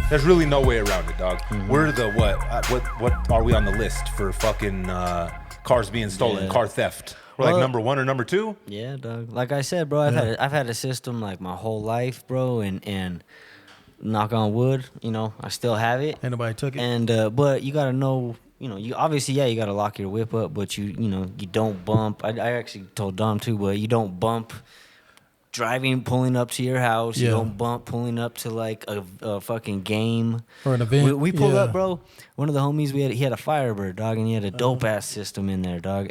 There's really no way around it, dog. We're the what are we on the list for fucking cars being stolen, car theft? We're like number 1 or number 2? Yeah, dog. Like I said, bro, I've had a system like my whole life, bro, and knock on wood, I still have it. Ain't nobody took it. And but you gotta know, you obviously you gotta lock your whip up, but you don't bump. I actually told Dom too, but you don't bump pulling up to your house. You don't bump pulling up to like a fucking game or an event. We pulled up, bro. One of the homies he had a Firebird, dog, and he had a dope ass system in there, dog,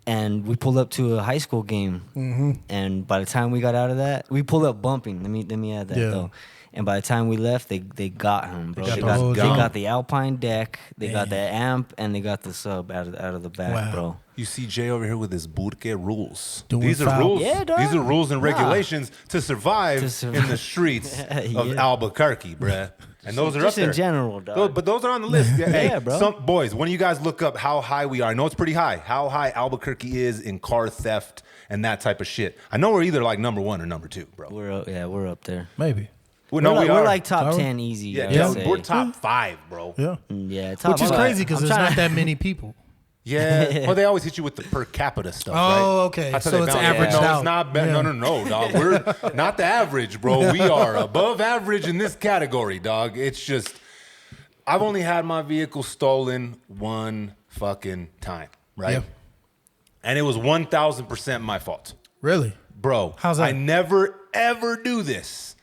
and we pulled up to a high school game, and by the time we got out of that, we pulled up bumping. Let me add that though. And by the time we left, they got him, bro. They got the Alpine deck, they got the amp, and they got the sub out of the back, bro. You see Jay over here with his burke rules. These are rules. Yeah, dog. These are rules and regulations to survive in the streets of Albuquerque, bruh. And those are just up there. in general, dog. But those are on the list. Hey, bro. Some boys, when you guys look up how high we are, I know it's pretty high. How high Albuquerque is in car theft and that type of shit. I know we're either like number 1 or number 2, bro. We're up there. Maybe. Well, no, we're like top 10 easy. Yeah, we're top 5, bro. Yeah. Top Which is crazy because there's not that many people. Yeah. Well, they always hit you with the per capita stuff, right? Oh, okay. That's how So they it's balance it. averaged No, out. it's not. No, dog. We're not the average, bro. We are above average in this category, dog. It's just, I've only had my vehicle stolen one fucking time, right? Yep. And it was 1,000% my fault. Really? Bro, How's that? I never, ever do this.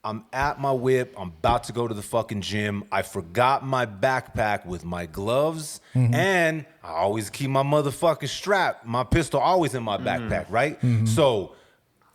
I'm at my whip. I'm about to go to the fucking gym. I forgot my backpack with my gloves, and I always keep my motherfucking strap, my pistol always in my backpack, right? So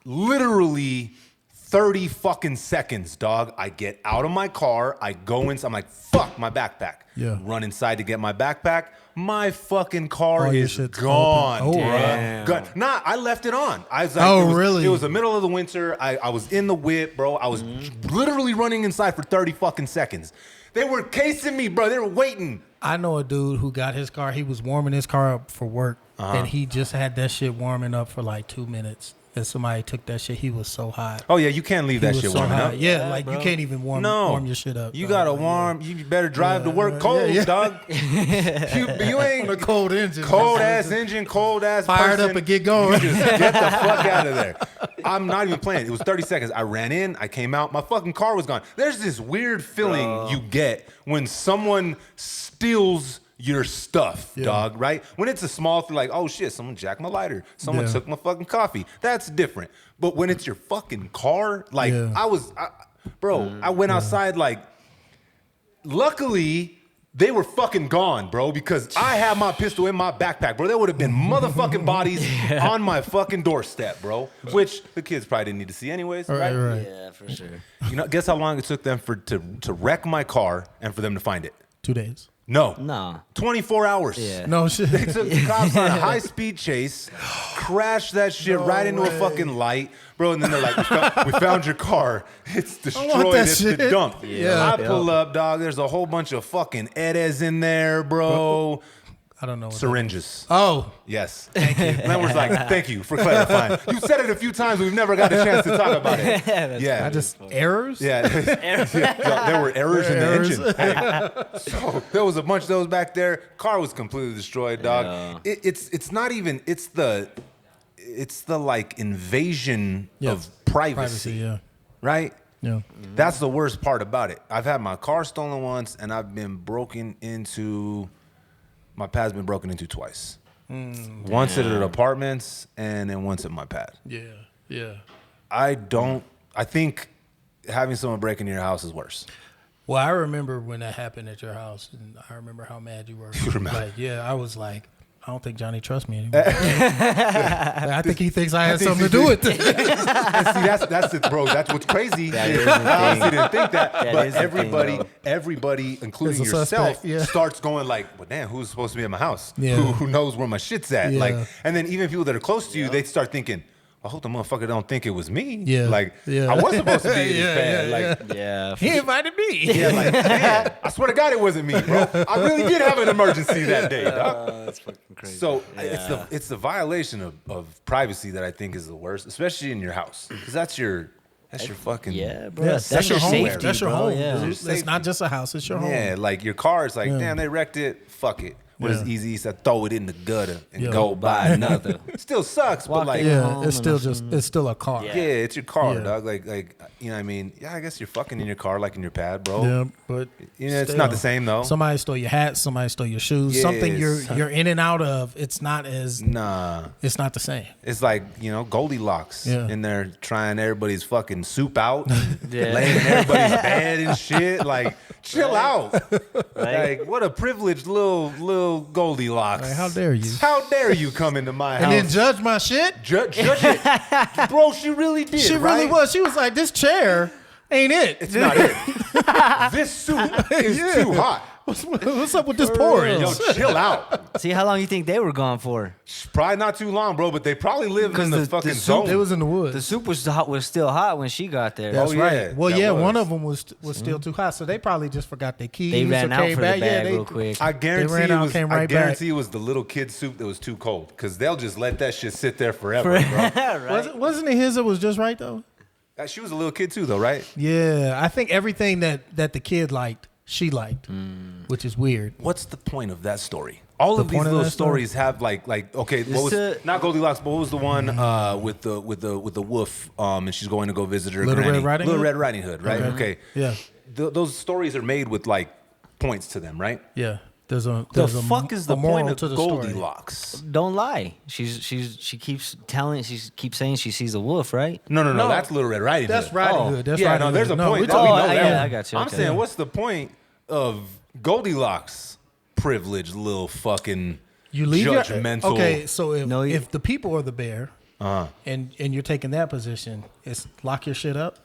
literally 30 fucking seconds, dog. I get out of my car. I go in. I'm like, fuck, my backpack. Yeah. Run inside to get my backpack. My fucking car your is shit's gone, open. Oh, bruh. Nah, I left it on. I was like, really? It was the middle of the winter. I was in the whip, bro. I was literally running inside for 30 fucking seconds. They were casing me, bro. They were waiting. I know a dude who got his car. He was warming his car up for work, and he just had that shit warming up for like 2 minutes. And somebody took that shit. He was so hot. Oh, yeah, you can't leave that shit warming up. Yeah, like you can't even warm your shit up. You got to warm. You better drive to work cold, dog. you ain't a cold engine. Cold ass engine, cold ass Fired person. up and get going. You just get the fuck out of there. I'm not even playing. It was 30 seconds. I ran in. I came out. My fucking car was gone. There's this weird feeling you get when someone steals your stuff, dog, right? When it's a small thing like, oh shit, someone jacked my lighter. Someone took my fucking coffee. That's different. But when it's your fucking car, like I went outside like, luckily they were fucking gone, bro, because I had my pistol in my backpack, bro. There would have been motherfucking bodies on my fucking doorstep, bro, which the kids probably didn't need to see anyways, right? Yeah, for sure. Guess how long it took them to wreck my car and for them to find it? 2 days. No. 24 hours. Yeah. No shit. They took the cops on a high-speed chase, crashed that shit right into a fucking light. Bro, and then they're like, we found your car. It's destroyed. It's the dump. Yeah. I pull up, dog. There's a whole bunch of fucking Edes in there, bro. I don't know. What Syringes. Oh. Yes. Thank you. Len was like, thank you for clarifying. You said it a few times. We've never got a chance to talk about it. I just errors? Yeah. There were errors in the engine. Hey. So there was a bunch of those back there. Car was completely destroyed, dog. Yeah. It's not even, it's the like invasion of privacy. Right? Yeah. That's the worst part about it. I've had my car stolen once and I've been broken into. My pad's been broken into twice. Once at an apartments and then once at my pad. Yeah. I think having someone break into your house is worse. Well, I remember when that happened at your house, and I remember how mad you were. I was like, I don't think Johnny trusts me anymore. I think he thinks I had something to do with it. See, that's it, bro. That's what's crazy. I honestly didn't think that. But everybody, including yourself, starts going like, well, damn, who's supposed to be at my house? Yeah. Who knows where my shit's at? Yeah. Like, and then even people that are close to you, they start thinking, I hope the motherfucker don't think it was me. Yeah. Like, I was supposed to be in his pad. Like, he invited me. Yeah, like, man, I swear to God it wasn't me, bro. I really did have an emergency that day, dog. That's fucking crazy. So it's the violation of privacy that I think is the worst, especially in your house, because that's your That's your fucking bro. Yes, That's your your home. safety, That's your bro. home. Yeah. It's not just a house. It's your home. Yeah, like your car is like, damn, they wrecked it. Fuck it. What does Easy said? Throw it in the gutter and go buy another. Still sucks, but like, it's still a car. yeah, it's your car, Yeah. dog. Like, you know what I mean? Yeah, I guess you're fucking in your car like in your pad, bro. Yeah, but You know, it's not the same though. Somebody stole your hat. Somebody stole your shoes. Yeah, Something you're in and out of. It's not as Nah. It's not the same. It's like, you know, Goldilocks in there trying everybody's fucking soup out, Yeah. laying in everybody's bed and shit. Like, chill out. Right? Like, what a privileged little Goldilocks. Like, how dare you? How dare you come into my house? And then judge my shit. Judge it. Bro, she really did. She really right? was. She was like, this chair ain't it. It's not it. This soup is too hot. What's up with this porridge? Yo, chill out. See how long you think they were gone for? Probably not too long, bro, but they probably lived in the fucking zone. It was in the woods. The soup was still hot when she got there. That's yeah, right. Well, that yeah, was. one of them was still too hot, so they probably just forgot their keys. They ran or out came for back. the bag yeah, real quick. I guarantee ran out, it was. came I right guarantee it was the little kid soup that was too cold because they'll just let that shit sit there forever, bro. Right? Wasn't it his that was just right though? She was a little kid too, though, right? Yeah, I think everything that the kid liked, she liked, which is weird. What's the point of that story? All of these point of little that story? stories have like okay, what was not Goldilocks, but what was the one with the wolf? And she's going to go visit her Little granny. Red Riding Little Hood? Red Riding Hood, right? Okay. Yeah, Those stories are made with like points to them, right? yeah. There's a fuck is the moral point to of the story. Goldilocks? Don't lie. She keeps saying she sees a wolf, right? No. That's Little Red Riding Hood. That's Riding Hood. That's yeah, Riding no, there's a Hood. No, point. we're That talking- we know Oh, that yeah, one. I got you. I'm Okay. saying, what's the point of Goldilocks? Privileged little fucking You leave judgmental. Okay, so No, if the people are the bear, and you're taking that position, it's lock your shit up.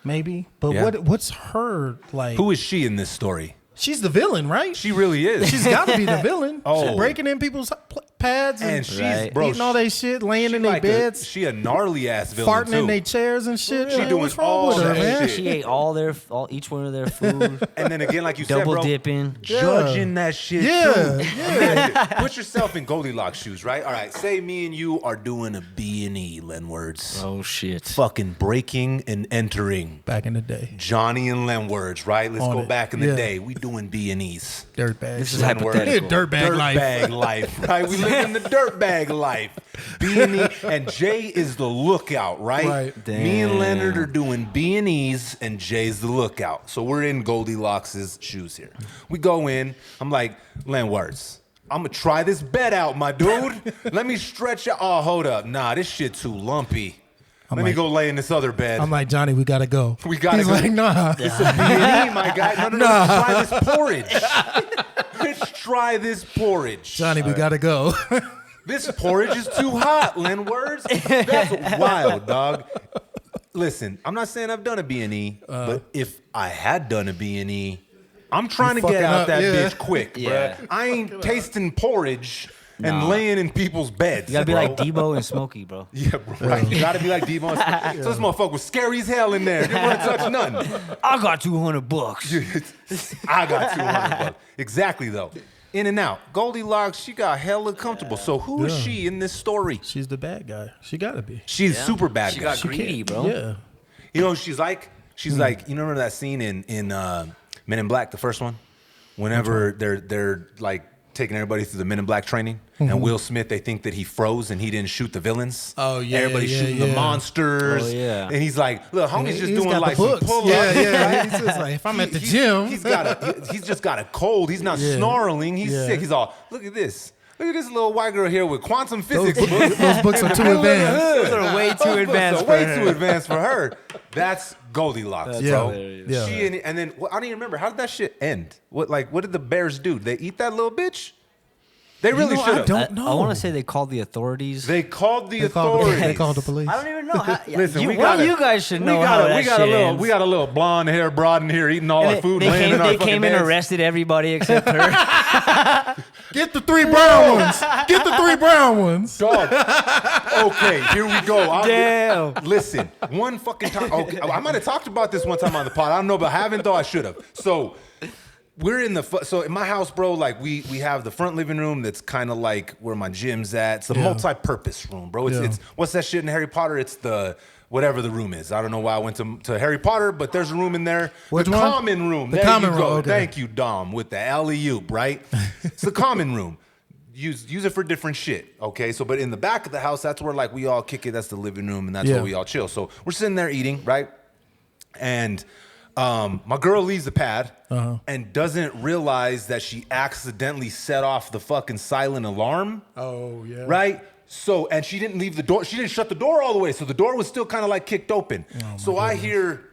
Maybe, but Yeah. what's her like? Who is she in this story? She's the villain, right? She really is. She's got to be the villain. Oh. She's breaking in people's pads and she's Right. bro, eating all their shit, laying she in their like beds, she a gnarly ass villain farting too. in their chairs and shit. She Man, doing what's wrong all with her, that man? shit. She ate each one of their food. And then again, like you said, Double bro, dipping. judging that shit Yeah, too. yeah. Imagine, put yourself in Goldilocks shoes, right? All right, say me and you are doing a B&E, Len Words. Oh shit. Fucking breaking and entering. Back in the day, Johnny and Len Words, right? Let's On go it. back in the Yeah. day. We doing B&Es. dirtbag. This is shit. hypothetical. Dirtbag life. Dirtbag life, right? We live in the dirtbag life. B&E, and Jay is the lookout, right? Right. Me and Damn. Leonard are doing B&Es, and Jay's the lookout. So we're in Goldilocks' shoes here. We go in. I'm like, Len Words, I'm going to try this bed out, my dude. Let me stretch it. Oh, hold up. Nah, this shit too lumpy. Let me like- go lay in this other bed. I'm like, Johnny, we gotta go. We gotta He's go. like, nah. It's a B&E, my guy. No. Try this porridge. Let's try this porridge. Johnny, we gotta go. This porridge is too hot, Len Words. That's wild, dog. Listen, I'm not saying I've done a B&E, but if I had done a B&E, I'm trying to fucking get out up, that yeah. bitch quick, Yeah. bruh. I ain't tasting porridge and laying in people's beds. You gotta be bro. like Debo and Smokey, bro. Yeah, bro. Right. You gotta be like Debo. So this motherfucker was scary as hell in there. Didn't want to touch nothing. I got $200. I got $200. Exactly though. In and out. Goldilocks, she got hella comfortable. So who is she in this story? She's the bad guy. She gotta be. She's super bad She guy. got greedy, bro. Yeah. You know what she's like? She's like, you remember that scene in Men in Black, the first one? Whenever they're like taking everybody through the Men in Black training, and Will Smith, they think that he froze and he didn't shoot the villains. Oh, yeah, everybody's yeah, shooting yeah. the monsters. Oh, yeah. And he's like, look, homie's just He's doing got like the some books. pull-ups. Yeah. He's just like, if I'm at the gym. He's just got a cold. He's not Yeah. snarling. He's Yeah. sick. He's all, look at this. Look at this little white girl here with quantum those, physics books. those books are too advanced. Those are way too advanced So for way her. too advanced for her. That's Goldilocks, That's bro. hilarious. Yeah. She and then I don't even remember how did that shit end. What did the bears do? They eat that little bitch? They really know, should I have. don't know. I want to say they called the authorities. They called the They called authorities. the police. I don't even know. How, Listen, you, we one got of you guys should know how that shit ends. We got a little blonde hair broad in here eating all And our they, food. they laying came, in our they fucking came and beds. arrested everybody except her. Get the 3 brown ones. Get the 3 brown ones. Dog. Okay, here we go. Damn. Listen, one fucking time. Okay, I might have talked about this one time on the pod. I don't know, but I haven't though. I should have. So we're in so in my house, bro. Like we have the front living room that's kind of like where my gym's at. It's a multi-purpose room, bro. It's what's that shit in Harry Potter? It's the whatever the room is. I don't know why I went to Harry Potter, but there's a room in there. Which the one? common room. The there common you go. room. Okay. Thank you, Dom, with the alley-oop, right? It's the common room. Use it for different shit, okay? So, but in the back of the house, that's where like we all kick it. That's the living room, and that's where we all chill. So we're sitting there eating, right? And my girl leaves the pad and doesn't realize that she accidentally set off the fucking silent alarm. Oh, yeah. Right? So, and she didn't leave the door. She didn't shut the door all the way. So the door was still kind of like kicked open. So I hear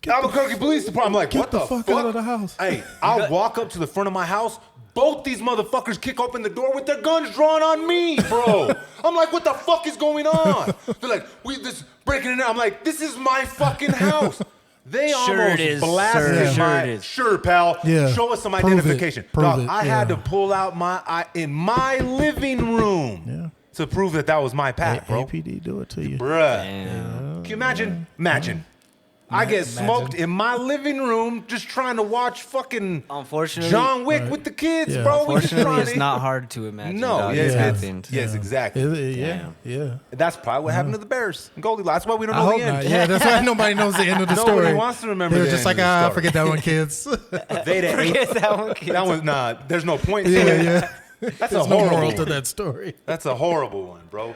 Albuquerque Police Department. I'm like, what the fuck? Out of the house. Hey, I'll walk up to the front of my house. Both these motherfuckers kick open the door with their guns drawn on me, bro. I'm like, what the fuck is going on? They're like, we this breaking it in. I'm like, this is my fucking house. They almost blasted my sure, pal. Yeah. Show us some identification. Dog, I had to pull out in my living room to prove that was my pack, bro. APD do it to you, bruh. Can you imagine? I get smoked in my living room just trying to watch fucking John Wick with the kids, bro. Unfortunately, it's not hard to imagine. No, it's happened. Yes, exactly. Yeah. That's probably what happened to the Bears and Goldilocks. That's why we don't know the end. Yeah, that's why nobody knows the end of the story. Nobody wants to remember. They're just like, forget that one, kids. Forget that one, kids. That was not. There's no point. Yeah. That's a horrible moral to that story. That's a horrible one, bro.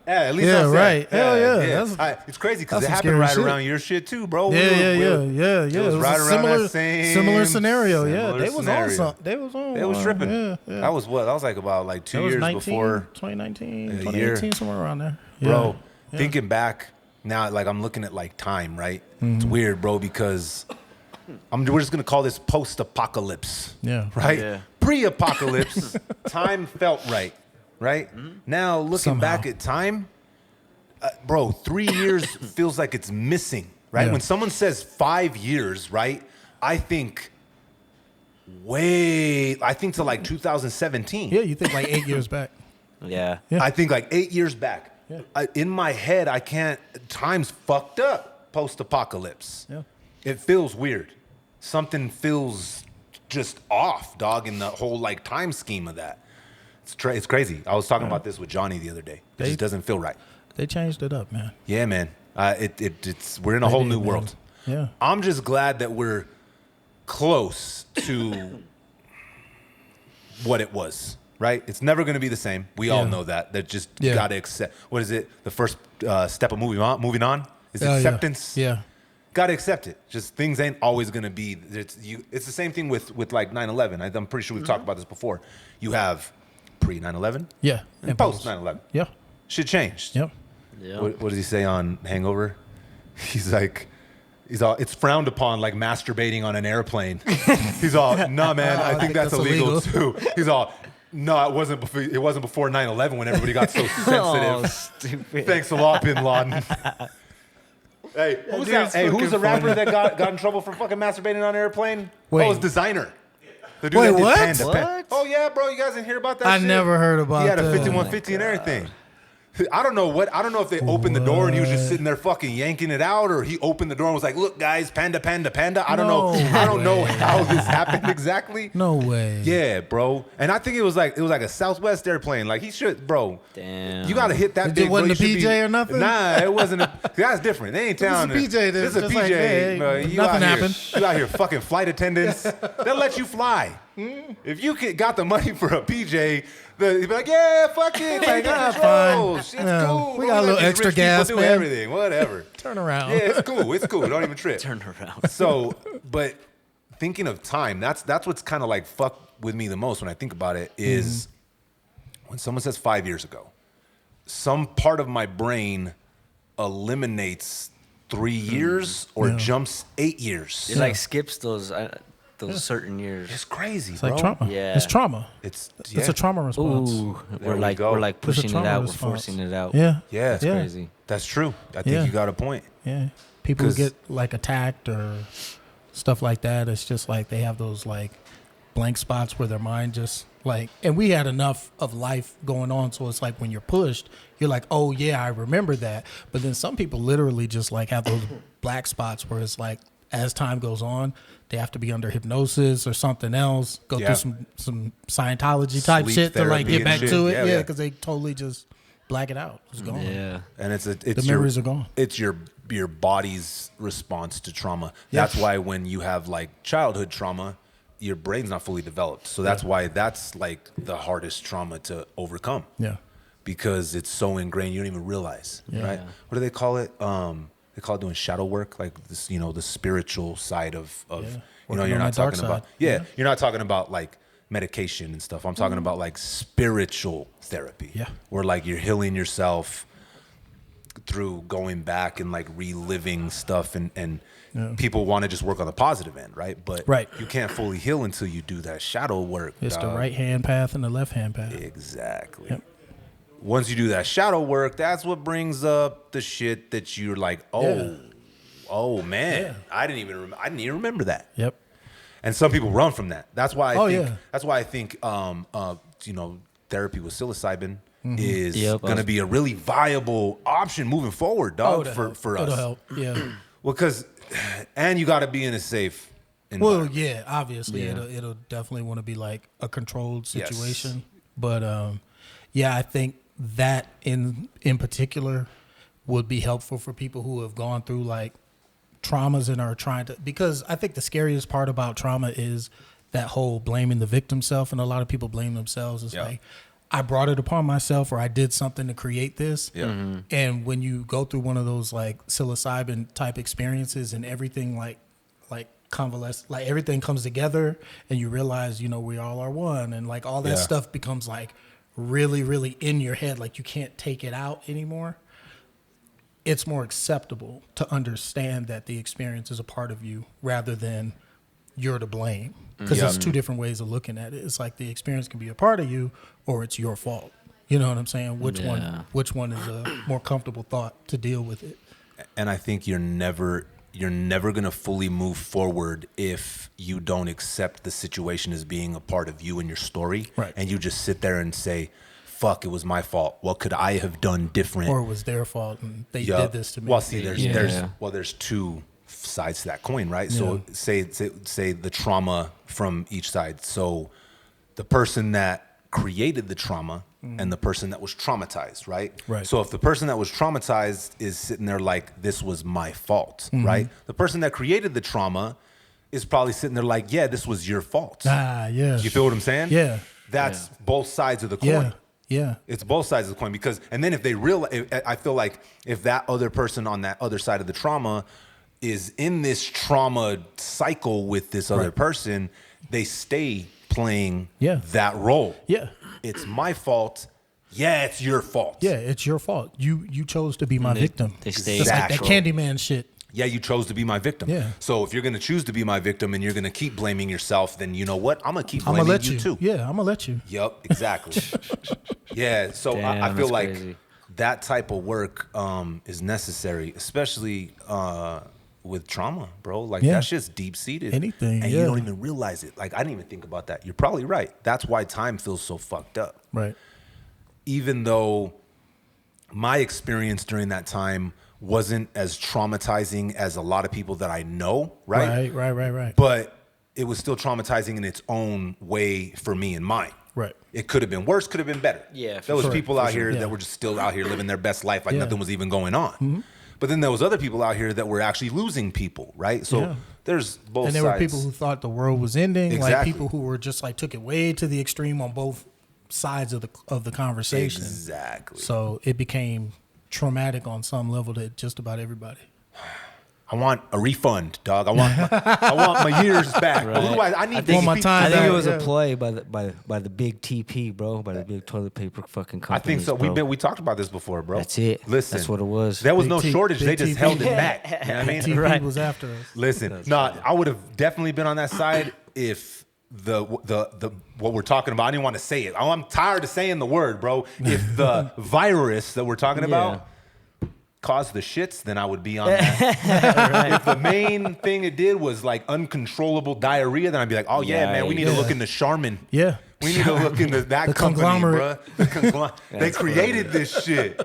Yeah, at least right. Hell yeah. It's crazy because it happened right around your shit too, bro. Yeah. It was right around that similar scenario. They was scenario. on something. They was on. They was tripping. Yeah. That was what? That was like about like 2 years before 2019, 2018, somewhere around there. Bro, thinking back now, like I'm looking at like time, right? It's weird, bro, because we're just gonna call this post-apocalypse. Yeah. Right? Yeah. Pre-apocalypse, time felt right. Right? Now, looking back at time, bro, 3 years feels like it's missing, right? Yeah. When someone says 5 years, right, I think to like 2017. Yeah, you think like 8 years back. Yeah. I think like 8 years back. Yeah. In my head, time's fucked up post-apocalypse. Yeah. It feels weird. Something feels just off, dog, in the whole like time scheme of that. It's crazy. I was talking about this with Johnny the other day. It just doesn't feel right. They changed it up, man. Yeah, man. We're in a whole new world. Yeah. I'm just glad that we're close to what it was, right? It's never going to be the same. We all know that. That just got to accept. What is it? The first step of moving on is acceptance. Yeah. Got to accept it. Just things ain't always going to be. It's the same thing with like 9/11. I'm pretty sure we've talked about this before. You have pre 9/11. Yeah. And post 9/11. Yeah. Shit changed. Yep. Yeah. What does he say on Hangover? He's all, it's frowned upon like masturbating on an airplane. He's all, nah, man, I think that's illegal too. He's all, no, it wasn't before 9/11 when everybody got so sensitive. Oh, stupid. Thanks a lot, Bin Laden. Hey, who's the rapper that got in trouble for fucking masturbating on an airplane? Wait. Oh, it's Designer. The dude Wait, that did what? Panda. What? Oh yeah, bro, you guys didn't hear about that I shit? never heard about that. He had a 5150 and everything. I don't know if they opened the door and he was just sitting there fucking yanking it out, or he opened the door and was like, "Look, guys, panda, panda, panda." I don't know. I don't know how this happened exactly. No way. Yeah, bro. And I think it was like a Southwest airplane. Like he should, bro. Damn. You gotta hit that It big. wasn't bro. a PJ or nothing? Nah, it wasn't. That's different. They ain't telling This is a PJ. This is a Just PJ. like, hey, bro. You nothing out happened. Here, you out here fucking flight attendants. They'll let you fly. If you got the money for a PJ, they'll be like, yeah, fuck it. Like, fine. Shit's cool. We got a little Let these extra rich people gas, do man. everything, whatever. Turn around. Yeah, it's cool. It's cool. Don't even trip. Turn around. So, but thinking of time, that's what's kind of like fuck with me the most when I think about it is when someone says 5 years ago, some part of my brain eliminates 3 years or jumps 8 years. It like skips those certain years. It's crazy, It's bro. like trauma. Yeah. It's trauma. It's It's a trauma response. Ooh, There we're we like go. pushing it trauma out. response. We're forcing it out. Yeah. Yeah, That's crazy. That's true. I think Yeah. you got a point. Yeah. People who 'Cause- get like attacked or stuff like that, it's just like they have those like blank spots where their mind just like, and we had enough of life going on. So it's like when you're pushed, you're like, oh yeah, I remember that. But then some people literally just like have those black spots where it's like, as time goes on, they have to be under hypnosis or something else, go through some Scientology type Sleep shit to like therapy get and back shit. to it. Yeah, Yeah, yeah. because they totally just black it out. It's gone. Yeah. And it's The memories are gone. It's your body's response to trauma. That's why when you have like childhood trauma, your brain's not fully developed. So that's why that's like the hardest trauma to overcome. Yeah. Because it's so ingrained, you don't even realize, right? What do they call it? They call it doing shadow work, like this, you know, the spiritual side of you know, you're not talking about, you're not talking about like medication and stuff. I'm talking about like spiritual therapy, where like you're healing yourself through going back and like reliving stuff, and people want to just work on the positive end, right? But you can't fully heal until you do that shadow work. It's the right hand path and the left hand path. Exactly. Yep. Once you do that shadow work, that's what brings up the shit that you're like, oh man, I didn't even remember that. Yep. And some people run from that. That's why I think you know, therapy with psilocybin is going to be a really viable option moving forward, dog, for us. It'll help. Yeah. Well, because and you got to be in a safe environment. Well, yeah, obviously it'll definitely want to be like a controlled situation. But I think that in particular would be helpful for people who have gone through like traumas and are trying to, because I think the scariest part about trauma is that whole blaming the victim self, and a lot of people blame themselves. It's like, I brought it upon myself, or I did something to create this. And when you go through one of those like psilocybin type experiences and everything like convalesce, like everything comes together and you realize, you know, we all are one, and like all that stuff becomes like really, really in your head, like you can't take it out anymore. It's more acceptable to understand that the experience is a part of you rather than you're to blame. Because it's two different ways of looking at it. It's like the experience can be a part of you or it's your fault. You know what I'm saying? Which one is a more comfortable thought to deal with it? And I think you're never going to fully move forward if you don't accept the situation as being a part of you and your story. Right. And you just sit there and say, fuck, it was my fault. What could I have done different? Or it was their fault and they did this to me. Well, see, there's two sides to that coin, right? So say the trauma from each side. So the person that created the trauma and the person that was traumatized, right? Right. So if the person that was traumatized is sitting there like, this was my fault, right? The person that created the trauma is probably sitting there like, yeah, this was your fault. Yeah. You feel what I'm saying? Yeah. That's both sides of the coin. Yeah. It's both sides of the coin, because, and then if they realize, I feel like if that other person on that other side of the trauma is in this trauma cycle with this other person, they stay playing that role. Yeah. It's my fault. Yeah, it's your fault. Yeah, it's your fault. You chose to be my victim. They stay Just like that Candyman shit. Yeah, you chose to be my victim. Yeah. So if you're going to choose to be my victim and you're going to keep blaming yourself, then you know what? I'm going to keep blaming you too. Yeah, I'm going to let you. Yep, exactly. So Damn, I feel like crazy. that type of work is necessary, especially with trauma, bro. Like that shit's deep seated. Anything, and you don't even realize it. Like I didn't even think about that. You're probably right. That's why time feels so fucked up. Right. Even though my experience during that time wasn't as traumatizing as a lot of people that I know, right? Right. But it was still traumatizing in its own way for me and mine. Right. It could have been worse, could have been better. Yeah, there was sure, people out here that were just still out here living their best life like nothing was even going on. But then there was other people out here that were actually losing people, right? So there's both sides. And there were people who thought the world was ending, Exactly. like people who were just like took it way to the extreme on both sides of the conversation. Exactly. So it became traumatic on some level to just about everybody. I want a refund, dog. I want my years back. Right. Who do I need to want my speak time I to think back. it was Yeah. a play by the big TP, bro, by the big toilet paper fucking I companies. think so. Bro. We talked about this before, bro. That's it. Listen, That's what it was. There was Big no T- shortage. Big They just TP. held it back. You know what I mean? TV Right. was after us. Listen, I would have definitely been on that side if the what we're talking about. I didn't want to say it. I'm tired of saying the word, bro. If the virus that we're talking about caused the shits, then I would be on that. If the main thing it did was like uncontrollable diarrhea, then I'd be like, oh yeah, man, we need to look into Charmin. Yeah. We need to look into that The company, conglomerate. bruh. They created this shit.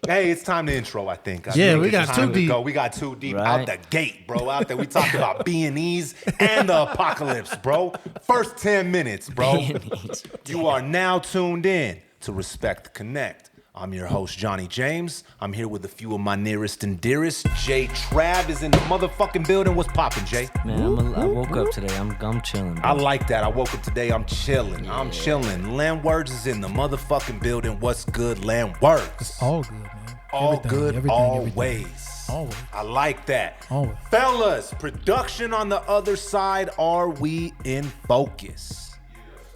Hey, it's time to intro, I think. I Yeah, think we it's got time too to deep. go. We got too deep Right. out the gate, bro. Out there, we talked about B&Es and the apocalypse, bro. First 10 minutes, bro. B&Es. You are now tuned in to Respect Connect, I'm your host, Johnny James. I'm here with a few of my nearest and dearest. Jay Trav is in the motherfucking building. What's poppin', Jay? Man, I woke up today. I'm chilling. I like that. I woke up today. I'm chilling. I'm chilling. Len Words is in the motherfucking building. What's good, Len Words? It's all good, man. All good, always. Always. I like that. Always. Fellas, production on the other side. Are we in focus?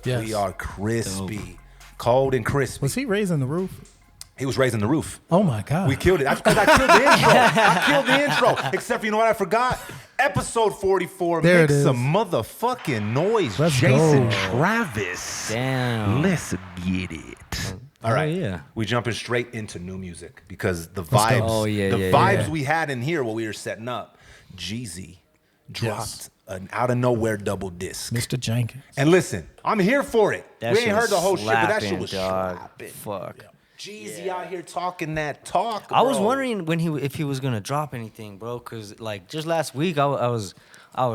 Yes. We are crispy. Cold and crispy. Was he raising the roof? He was raising the roof. Oh my God. We killed it. That's because I killed the intro. I killed the intro. Except for, you know what I forgot? Episode 44. There Make it is. some motherfucking noise. Let's Jason go. Travis. Damn. Let's get it. All right. yeah. We jumping straight into new music because the Let's go. vibes, Oh, yeah, the yeah, vibes yeah. we had in here while we were setting up. Jeezy dropped an out of nowhere double disc. Mr. Jenkins. And listen, I'm here for it. That We shit ain't heard the whole was shit, but that shit slapping, was dog. slapping. Fuck. Jeezy out here talking that talk. I was bro. wondering if he was gonna drop anything, bro. Cause like just last week I was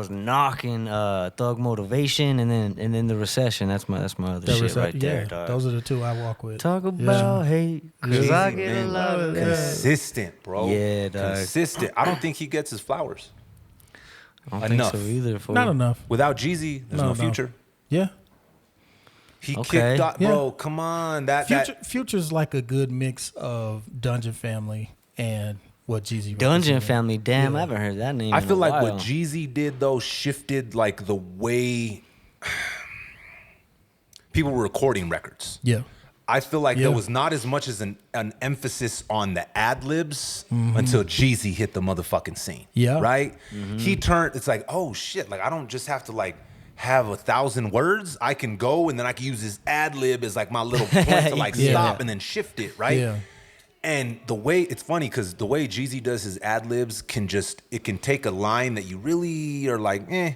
knocking Thug Motivation and then the Recession. That's my other shit right there, dog. Those are the two I walk with. Talk about hate, cause I Jeezy, get a man, lot of that. consistent, bro. Yeah, dog. Consistent. I don't think he gets his flowers. I don't enough. think so either. Fool. Not enough. Without Jeezy, there's no future. Yeah. He Okay. kicked off, Yeah. bro. Come on, Future's like a good mix of Dungeon Family and what Jeezy Dungeon represented. Family. Damn, Yeah. I haven't heard that name. I in feel a like while. what Jeezy did though shifted like the way people were recording records. Yeah. I feel like Yeah. there was not as much as an emphasis on the ad libs until Jeezy hit the motherfucking scene. Yeah. Right? He turned, it's like, oh shit, like I don't just have to like have 1,000 words. I can go and then I can use this ad lib as like my little point to like Yeah. stop and then shift it, right? Yeah. And the way, it's funny because the way Jeezy does his ad libs it can take a line that you really are like, eh.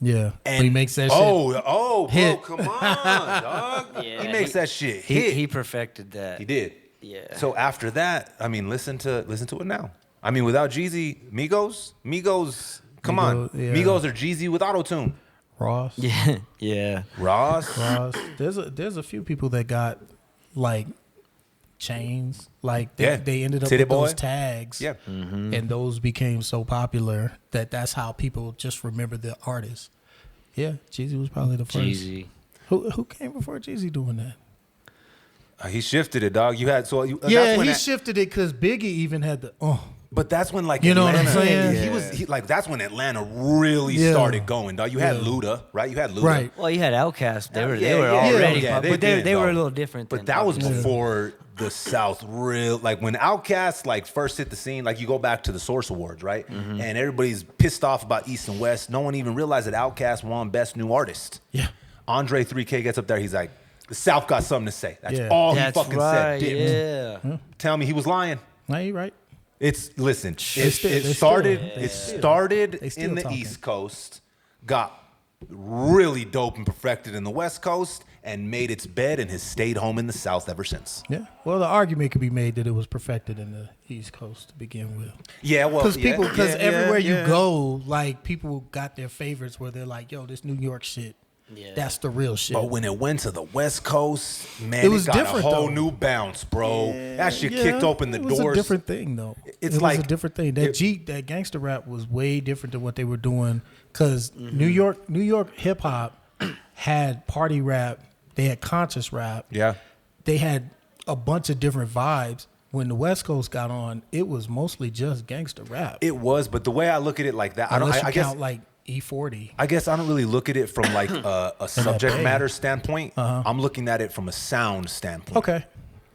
Yeah. And But he makes that shit. bro, hit. come on, dog. Yeah, he makes that shit hit. He perfected that. He did. Yeah. So after that, I mean, listen to it now. I mean, without Jeezy, Migos, come on. yeah. Migos are Jeezy with auto-tune. Ross. Yeah. Yeah. Ross. There's a few people that got like chains. Like they, Yeah. they ended up Titty with Boy. those tags. Yeah. And those became so popular that's how people just remember the artist. Yeah, Jeezy was probably the first. Jeezy. Who came before Jeezy doing that? He shifted it, dog. You had Yeah, that's when he that- shifted it because Biggie even had the But that's when like You know what I'm Atlanta, saying? he like that's when Atlanta really Yeah. started going, dog. You had Yeah. Luda, right? You had Luda. Right. Well, you had Outkast. They were Yeah, already, yeah, but they did, were a dog. little different. But than that was obviously. before the South real, like when Outkast like first hit the scene, like you go back to the Source Awards, right? Mm-hmm. And everybody's pissed off about East and West. No one even realized that Outkast won Best New Artist. Yeah. Andre 3K gets up there, he's like, the South got something to say. That's Yeah. all That's he fucking right. said. Didn't. Yeah. Tell me he was lying. No, you right. Listen, They still- it they started still- it started They still in the talking. East Coast, got really dope and perfected in the West Coast, and made its bed and has stayed home in the South ever since. Yeah. Well, the argument could be made that it was perfected in the East Coast to begin with. Yeah, well, Because everywhere you go, like people got their favorites where they're like, "Yo, this New York shit, Yeah. that's the real shit." But when it went to the West Coast, man, It was got different, a whole though. new bounce, bro. That shit Yeah, kicked open the it was doors. a different thing, though. It's it like- was a different thing. That gangster rap was way different than what they were doing. Because Mm-hmm. New York hip hop had party rap, they had conscious rap, Yeah. they had a bunch of different vibes. When the West Coast got on, it was mostly just gangster rap. It was, but the way I look at it like that, Unless you I guess count like E40. I guess I don't really look at it from like a subject Bay. matter standpoint. I'm looking at it from a sound standpoint. Okay.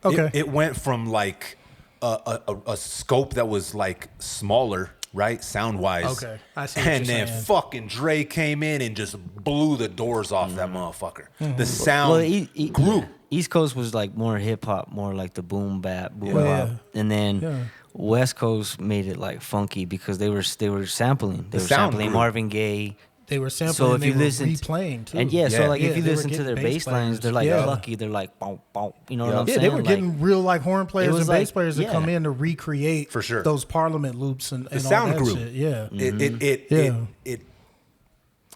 Okay. It went from like a scope that was like smaller, right, sound wise. Okay, I see what And you're then saying. fucking Dre came in and just blew the doors off that motherfucker. Mm-hmm. The sound Well, grew. East Coast was like more hip hop, more like the boom bap, boom Yeah. bop, and then Yeah. West Coast made it like funky because they were sampling. They The were sound sampling grew. Marvin Gaye. They were sampling So if and they you were listen, replaying too. and yeah, Yeah. so like Yeah, if you they were listen to their getting bass bass lines, they're like players. Yeah. lucky. They're like bonk bonk. You know Yeah. what I'm Yeah, saying? they were Like, getting real like horn players was and like- bass players to yeah. come in to recreate For sure. those Parliament loops and all sound that grew. shit. Yeah. It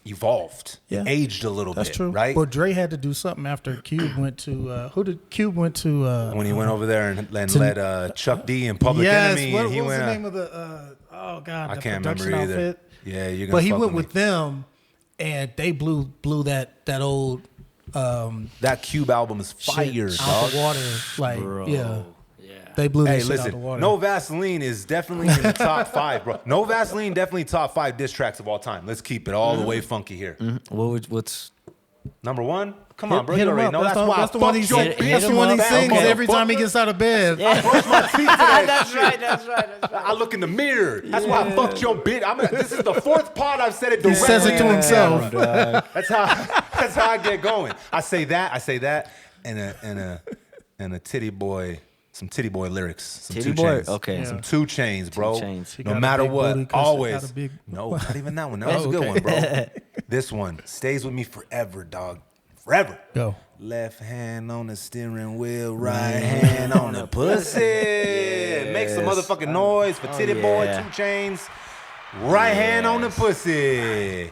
evolved, Yeah. aged a little That's bit, true. right? But Dre had to do something after Cube went to. Who did Cube went to? When he went over there and led Chuck D and Public Yes. Enemy, What and he was went. the name of the? Oh God, I the can't production remember either. outfit. Yeah, you're gonna. But he fuck went with with me. them, and they blew that old That Cube album is fire, shit dog. out the water. Like Bro. yeah, Yeah. they blew that Hey, shit out the listen, water. No Vaseline is definitely in the top 5, bro. No Vaseline definitely top 5 diss tracks of all time. Let's keep it all the way funky here. What's Number 1? Come on, bro. Hit You him already up. know. That's why That's the one he fucked your sings. Hit That's the him one he up. sings Okay. every time he gets out of bed. Brush my teeth today. That's right. That's right. I look in the mirror. That's why I fucked your bitch. This is the 4th pod I've said it directly. He says it to in the himself. camera. That's how I get going. I say that, and a titty boy, some titty boy lyrics, some Titty 2 boy? Chains, Okay. some 2 Chains, bro. 2 Chainz. He No got a matter big what, booty 'cause he always. got a big- No, not even that one. That was a good okay. one, bro. This one stays with me forever, dog. Forever. Go. Left hand on the steering wheel, right hand on the pussy. Make some motherfucking noise for Titty Boy, yeah. 2 Chains. Right hand on the pussy.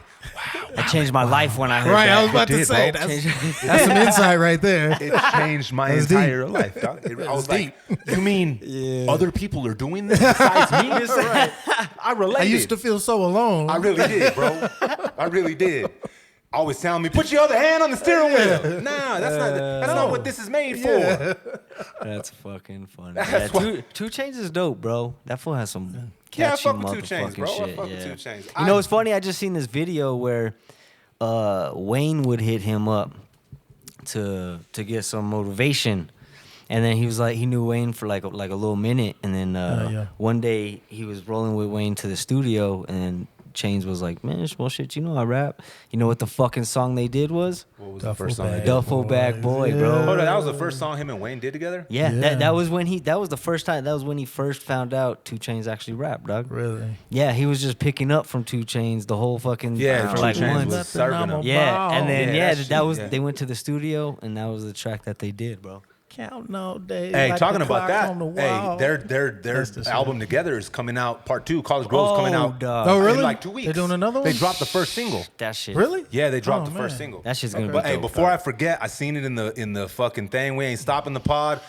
That changed my life when I heard Right, that. I was about to did, say bro. that's some insight right there. It changed my That's entire life, dog. I was like, you mean other people are doing this besides me? I related. I used to feel so alone. I really did, bro. I really did. Always telling me, put your other hand on the steering wheel. Nah, that's not what this is made for. That's fucking funny. That's Yeah, why- two Chainz is dope, bro. That fool has some Yeah, I catchy fuck with 2 motherfucking Chainz, bro. I shit. fuck with yeah. 2 Chainz. You know, it's funny. I just seen this video where Wayne would hit him up to get some motivation, and then he was like, he knew Wayne for like a little minute, and then yeah. one day he was rolling with Wayne to the studio, and then Chainz was like, man, well, shit, you know I rap. You know what the fucking song they did was? What was Duffel the first song they Bag did? Duffel Bag Boy, bro. Hold on, that was the first song him and Wayne did together? Yeah, Yeah. That was when that was the first time. That was when he first found out 2 Chainz actually rap, dog. Really? Yeah, he was just picking up from 2 Chainz the whole fucking Yeah, for 2 like Chainz months. was serving him. Yeah, and then Yeah, that that was shit, yeah. they went to the studio and that was the track that they did, bro. Counting all day. Hey, like talking the about clock that, on the hey, wall. their the shit. album together is coming out, part 2, College Grove's coming out dog. Oh, really? in like 2 weeks. They're doing another one? They dropped the first single. That shit. Really? Yeah, they dropped Oh, the first man. single. That shit's gonna be But hey, dope, before dog. I forget, I seen it in the fucking thing. We ain't stopping the pod.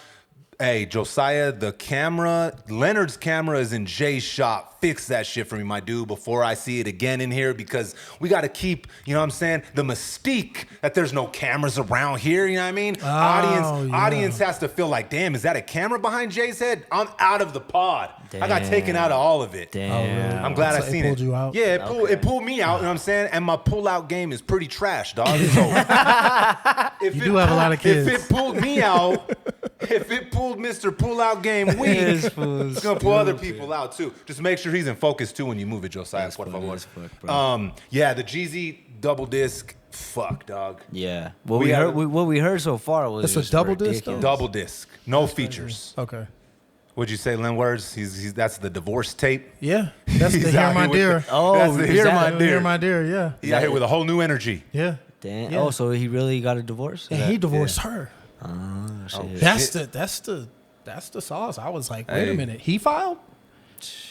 Hey, Josiah, the camera, Leonard's camera is in Jay's shop. Fix that shit for me, my dude, before I see it again in here, because we got to keep, you know what I'm saying, the mystique that there's no cameras around here, you know what I mean? Audience has to feel like, damn, is that a camera behind Jay's head? I'm out of the pod. I got taken out of all of it. Damn. I'm glad So I it seen pulled you out? Yeah, it pulled me out, you know what I'm saying? And my pull-out game is pretty trash, dog. So if You do have a lot of kids. If it pulled me out, if it pulled Mr. Pull-Out Game weak, This fool's it's gonna pull other people out too. Just make sure he's in focus too when you move it, Josiah. Por funny favor. as fuck, bro. Yeah, the Jeezy double disc. Fuck, dog. Yeah. What We we gotta- heard what we heard so far was It's a just double disc, ridiculous. Double disc, no features. Okay. What'd you say, Lynn Words? He's that's the divorce tape. Yeah. That's the He's Hear out My here with Dear. the- Oh, that's the is Hear that- My Dear. Hear My Dear, yeah. He's out here with a whole new energy. Yeah. Damn. Yeah. Oh, so he really got a divorce? And he divorced her. Oh, shit. That's the sauce. I was like, wait Hey. a minute. He filed?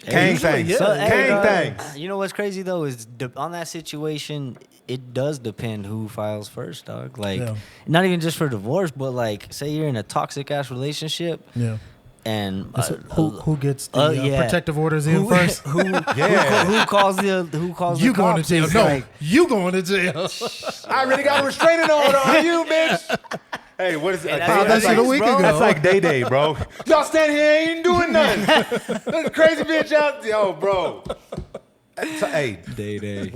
Kang thing. yeah. So, hey, Kang dog, thing. You know what's crazy though is on that situation, it does depend who files first, dog. Like, Yeah. not even just for divorce, but like, say you're in a toxic ass relationship, Yeah. and Who gets the yeah. protective orders in first? Yeah. who calls the You the going to cops? jail. It's No, like, you going to jail. I already got a restraining order on you, bitch. Hey, what is it? Hey, Found that that's shit a week bro. ago. That's like Day, bro. Y'all stand here ain't doing nothing. There's a crazy bitch out there. Yo, bro. So, hey, Day.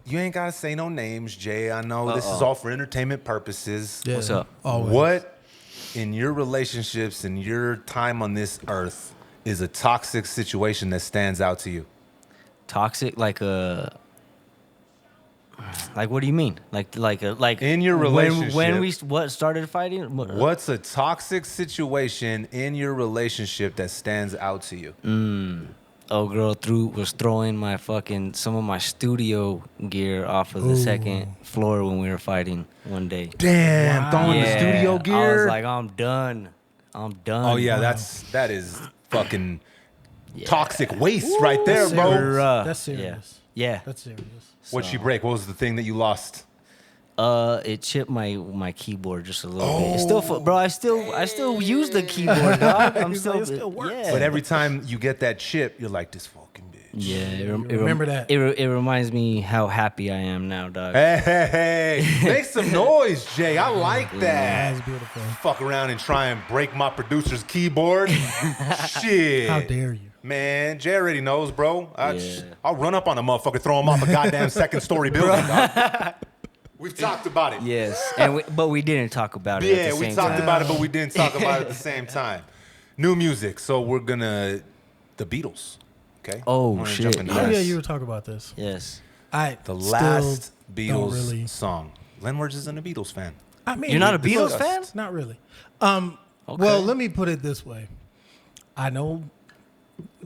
you ain't got to say no names, Jay. I know this is all for entertainment purposes. Yeah, What's up? Always. What in your relationships and your time on this earth is a toxic situation that stands out to you? Toxic, like what do you mean? Like In your relationship. when we started fighting? What's a toxic situation in your relationship that stands out to you? Oh, girl was throwing some of my studio gear off of the second floor when we were fighting one day. Damn, throwing the studio I gear. was like, I'm done. Oh yeah, that is fucking toxic waste right there, bro. That's serious. Yeah. That's serious. What'd she So, break? What was the thing that you lost? It chipped my keyboard just a little bit. It's still, bro. I still use the keyboard, dog. I'm He's still, like, it still works. yeah. But every time you get that chip, you're like, this fucking bitch. Yeah, remember that. It reminds me how happy I am now, dog. Hey, make some noise, Jay. I like that. That's beautiful. Fuck around and try and break my producer's keyboard. Shit. How dare you? Man, Jay already knows, bro. Yeah. I'll run up on a motherfucker, throw him off a goddamn second-story building, dog. We've talked about it. Yes, but we didn't talk about it. Yeah, at the we same talked time. about it, but we didn't talk about it at the same time. New music. So we're gonna the Beatles. Okay. Oh, We're gonna shit, jump into Oh that. yeah, you were talking about this. Yes. The Still last don't Beatles really. song. Len Words isn't a Beatles fan. I mean, You're not a this Beatles is- fan? Not really. Okay. Well, let me put it this way. I know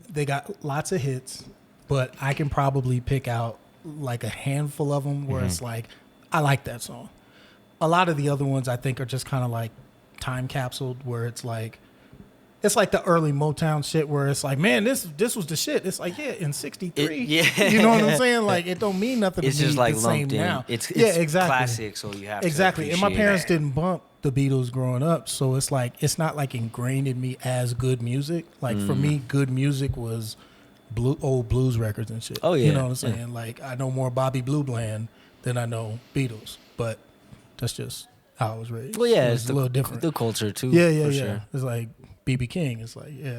they got lots of hits, but I can probably pick out like a handful of them where it's like, I like that song. A lot of the other ones I think are just kind of like time capsuled where it's like the early Motown shit where it's like, man, this was the shit. It's like, yeah, in '63. Yeah. You know what I'm saying? Like, it don't mean nothing It's to me just like the same lumped in. now. It's exactly. classic, so you have Exactly. to And my appreciate parents it. didn't bump the Beatles growing up, so it's like it's not like ingrained in me as good music. Like for me, good music was old blues records and shit. Oh, You yeah, know what I'm yeah. saying? Like I know more Bobby Blue Bland than I know Beatles, but that's just how I was raised. Well, yeah, it's a little different. The culture too. Yeah, yeah, for yeah. Sure. It's like BB King. It's like, yeah.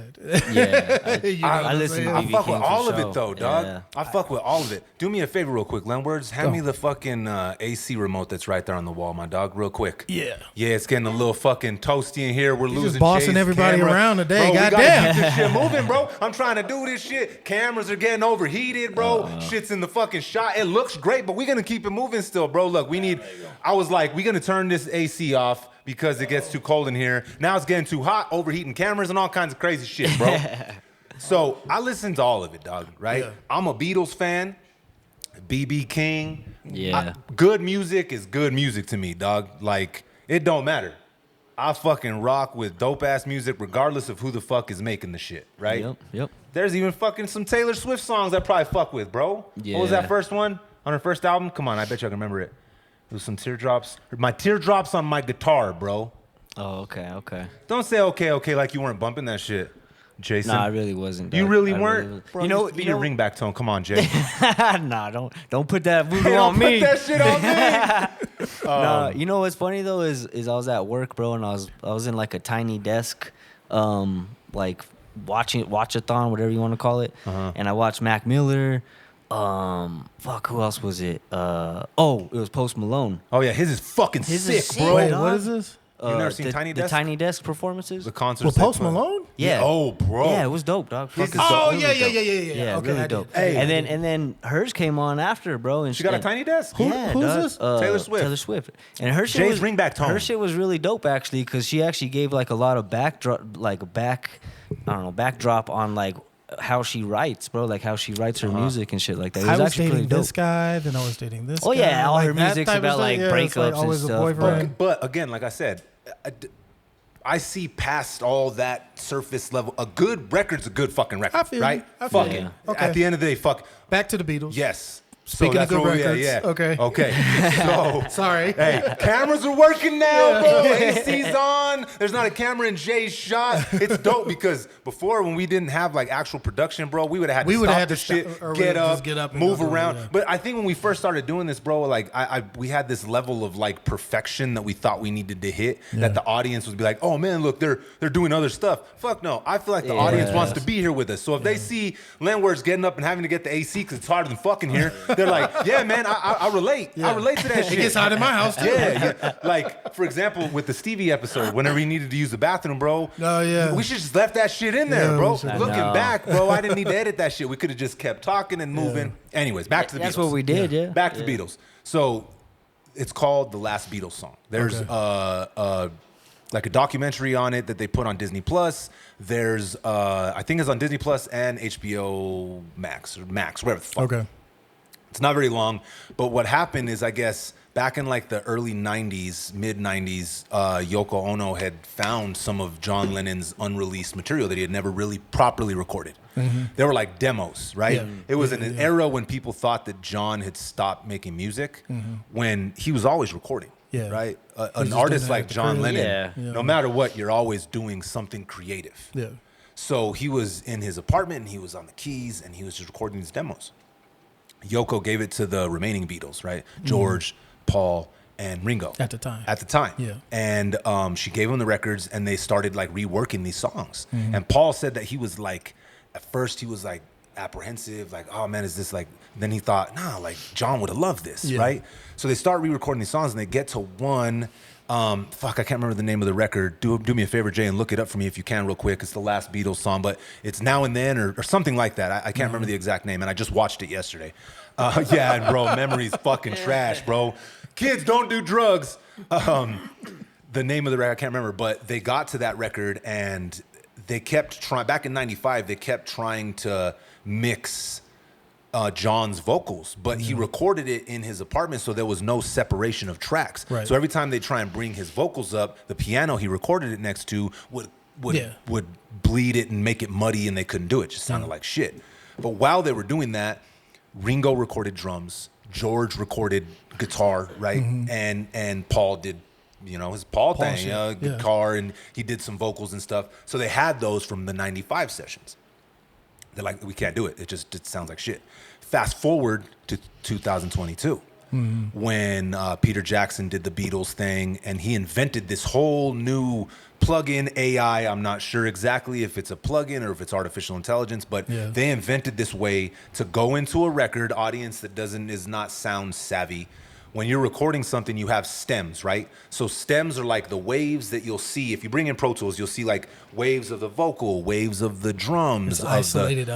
Yeah, You know what I I'm listen to saying? I BB fuck King with for all of sure. it though, dog. Yeah. I fuck with all of it. Do me a favor real quick, Len Words. Hand Go. me the fucking AC remote that's right there on the wall, my dog, real quick. Yeah. Yeah, it's getting a little fucking toasty in here. We're just losing bossing Jay's everybody camera. around today. Bro, we Goddamn. gotta keep this shit moving, bro. I'm trying to do this shit. Cameras are getting overheated, bro. Shit's in the fucking shot. It looks great, but we're gonna keep it moving still, bro. Look, I was like, we're gonna turn this AC off because it gets too cold in here. Now it's getting too hot, overheating cameras and all kinds of crazy shit, bro. So I listened to all of it, dog, right? Yeah. I'm a Beatles fan, BB King. Yeah. Good music is good music to me, dog. Like, it don't matter. I fucking rock with dope-ass music regardless of who the fuck is making the shit, right? Yep. There's even fucking some Taylor Swift songs I probably fuck with, bro. What was that Yeah. first one on her first album? Come on, I bet you I can remember it. It was some teardrops. My teardrops on my guitar, bro. Oh, okay. Don't say okay like you weren't bumping that shit, Jason. Nah, I really wasn't. You dog. really I weren't? wasn't. Bro, you be your ringback tone. Come on, Jay. Nah, don't put that voodoo Hey, don't on me. put that shit on me. No, you know what's funny though is I was at work, bro, and I was in like a tiny desk, like watchathon, whatever you want to call it, and I watched Mac Miller. Fuck, who else was it? It was Post Malone. Oh yeah, his is fucking His sick, is sick, bro. Wait, dog. what is this? You never seen Tiny the Desk? Tiny Desk performances? The concert. Well, Post Malone? Yeah. Oh, bro. Yeah, it was dope, dog. His Fucking is dope. Oh, Really yeah, dope. yeah. Okay, really I did. dope. Hey, and then hers came on after, bro. And She got a Tiny Desk? Yeah, who's dog. this? Taylor Swift. Taylor Swift. And her shit Jay's was ringback tone. Her shit was really dope actually, because she actually gave like a lot of backdrop on like how she writes, bro. Like how she writes her music and shit like that. It I was was actually dating pretty dope. this guy, then I was dating this Oh, guy. yeah, all her that music's type of about, stuff. like, Yeah, it's breakups and always a stuff, boyfriend. But again, like I said, I see past all that surface level. A good record's a good fucking record, I feel you. right? I feel Fuck you. it. Okay. At the end of the day, fuck. Back to the Beatles. Yes. Speaking of good where we at, records, yeah. okay. Okay. So, Sorry. hey, cameras are working now, bro. AC's on. There's not a camera in Jay's shot. It's dope because before, when we didn't have like actual production, bro, we would have had to We would've stop had the to shit, stop- or get we'd up, just get up and move go do it, around. yeah. But I think when we first started doing this, bro, like we had this level of like perfection that we thought we needed to hit. That the audience would be like, oh man, look, they're doing other stuff. Fuck no. I feel like the audience wants to be here with us. So if they see Len Words getting up and having to get the AC because it's harder than fucking here, they're like, yeah, man, I relate. I relate to that shit. It gets hot in my house, too. Yeah. Like, for example, with the Stevie episode, whenever he needed to use the bathroom, bro. Oh, yeah. We should just left that shit in there, Yeah, bro. we should. Looking I know. back, bro, I didn't need to edit that shit. We could have just kept talking and moving. Anyways, back to the Beatles. That's what we did, yeah. Back to Beatles. So it's called The Last Beatles Song. There's like a documentary on it that they put on Disney Plus. There's I think it's on Disney Plus and HBO Max or Max, whatever the fuck. Okay. It's not very long, but what happened is, I guess, back in like the early 90s, mid 90s, Yoko Ono had found some of John Lennon's unreleased material that he had never really properly recorded. They were like demos, right? Yeah. It was in an era when people thought that John had stopped making music, when he was always recording, right? An artist like John Lennon, no matter what, you're always doing something creative. Yeah. So he was in his apartment, and he was on the keys, and he was just recording these demos. Yoko gave it to the remaining Beatles, right? George, Paul, and Ringo. At the time. Yeah. And she gave them the records, and they started like reworking these songs. And Paul said that he was like, at first he was like apprehensive, like, oh man, is this like, then he thought, nah, like John would have loved this, right? So they start re-recording these songs, and they get to one, I can't remember the name of the record. Do me a favor, Jay, and look it up for me if you can real quick. It's the last Beatles song, but it's Now and Then or something like that. I can't remember the exact name, and I just watched it yesterday. And bro, memory's fucking trash, bro. Kids, don't do drugs. The name of the record, I can't remember, but they got to that record, and they kept trying, back in 95, they kept trying to mix John's vocals, but he recorded it in his apartment, so there was no separation of tracks. So every time they try and bring his vocals up, the piano he recorded it next to would bleed it and make it muddy, and they couldn't do it. It just sounded like shit. But while they were doing that, Ringo recorded drums, George recorded guitar, right? And Paul did, his Paul thing, guitar, and he did some vocals and stuff. So they had those from the 95 sessions. They're like, we can't do it. It sounds like shit. Fast forward to 2022, when Peter Jackson did the Beatles thing, and he invented this whole new plug-in AI. I'm not sure exactly if it's a plug-in or if it's artificial intelligence, but they invented this way to go into a record audience that is not sound savvy. When you're recording something, you have stems, right? So stems are like the waves that you'll see. If you bring in Pro Tools, you'll see like waves of the vocal, waves of the drums. Isolated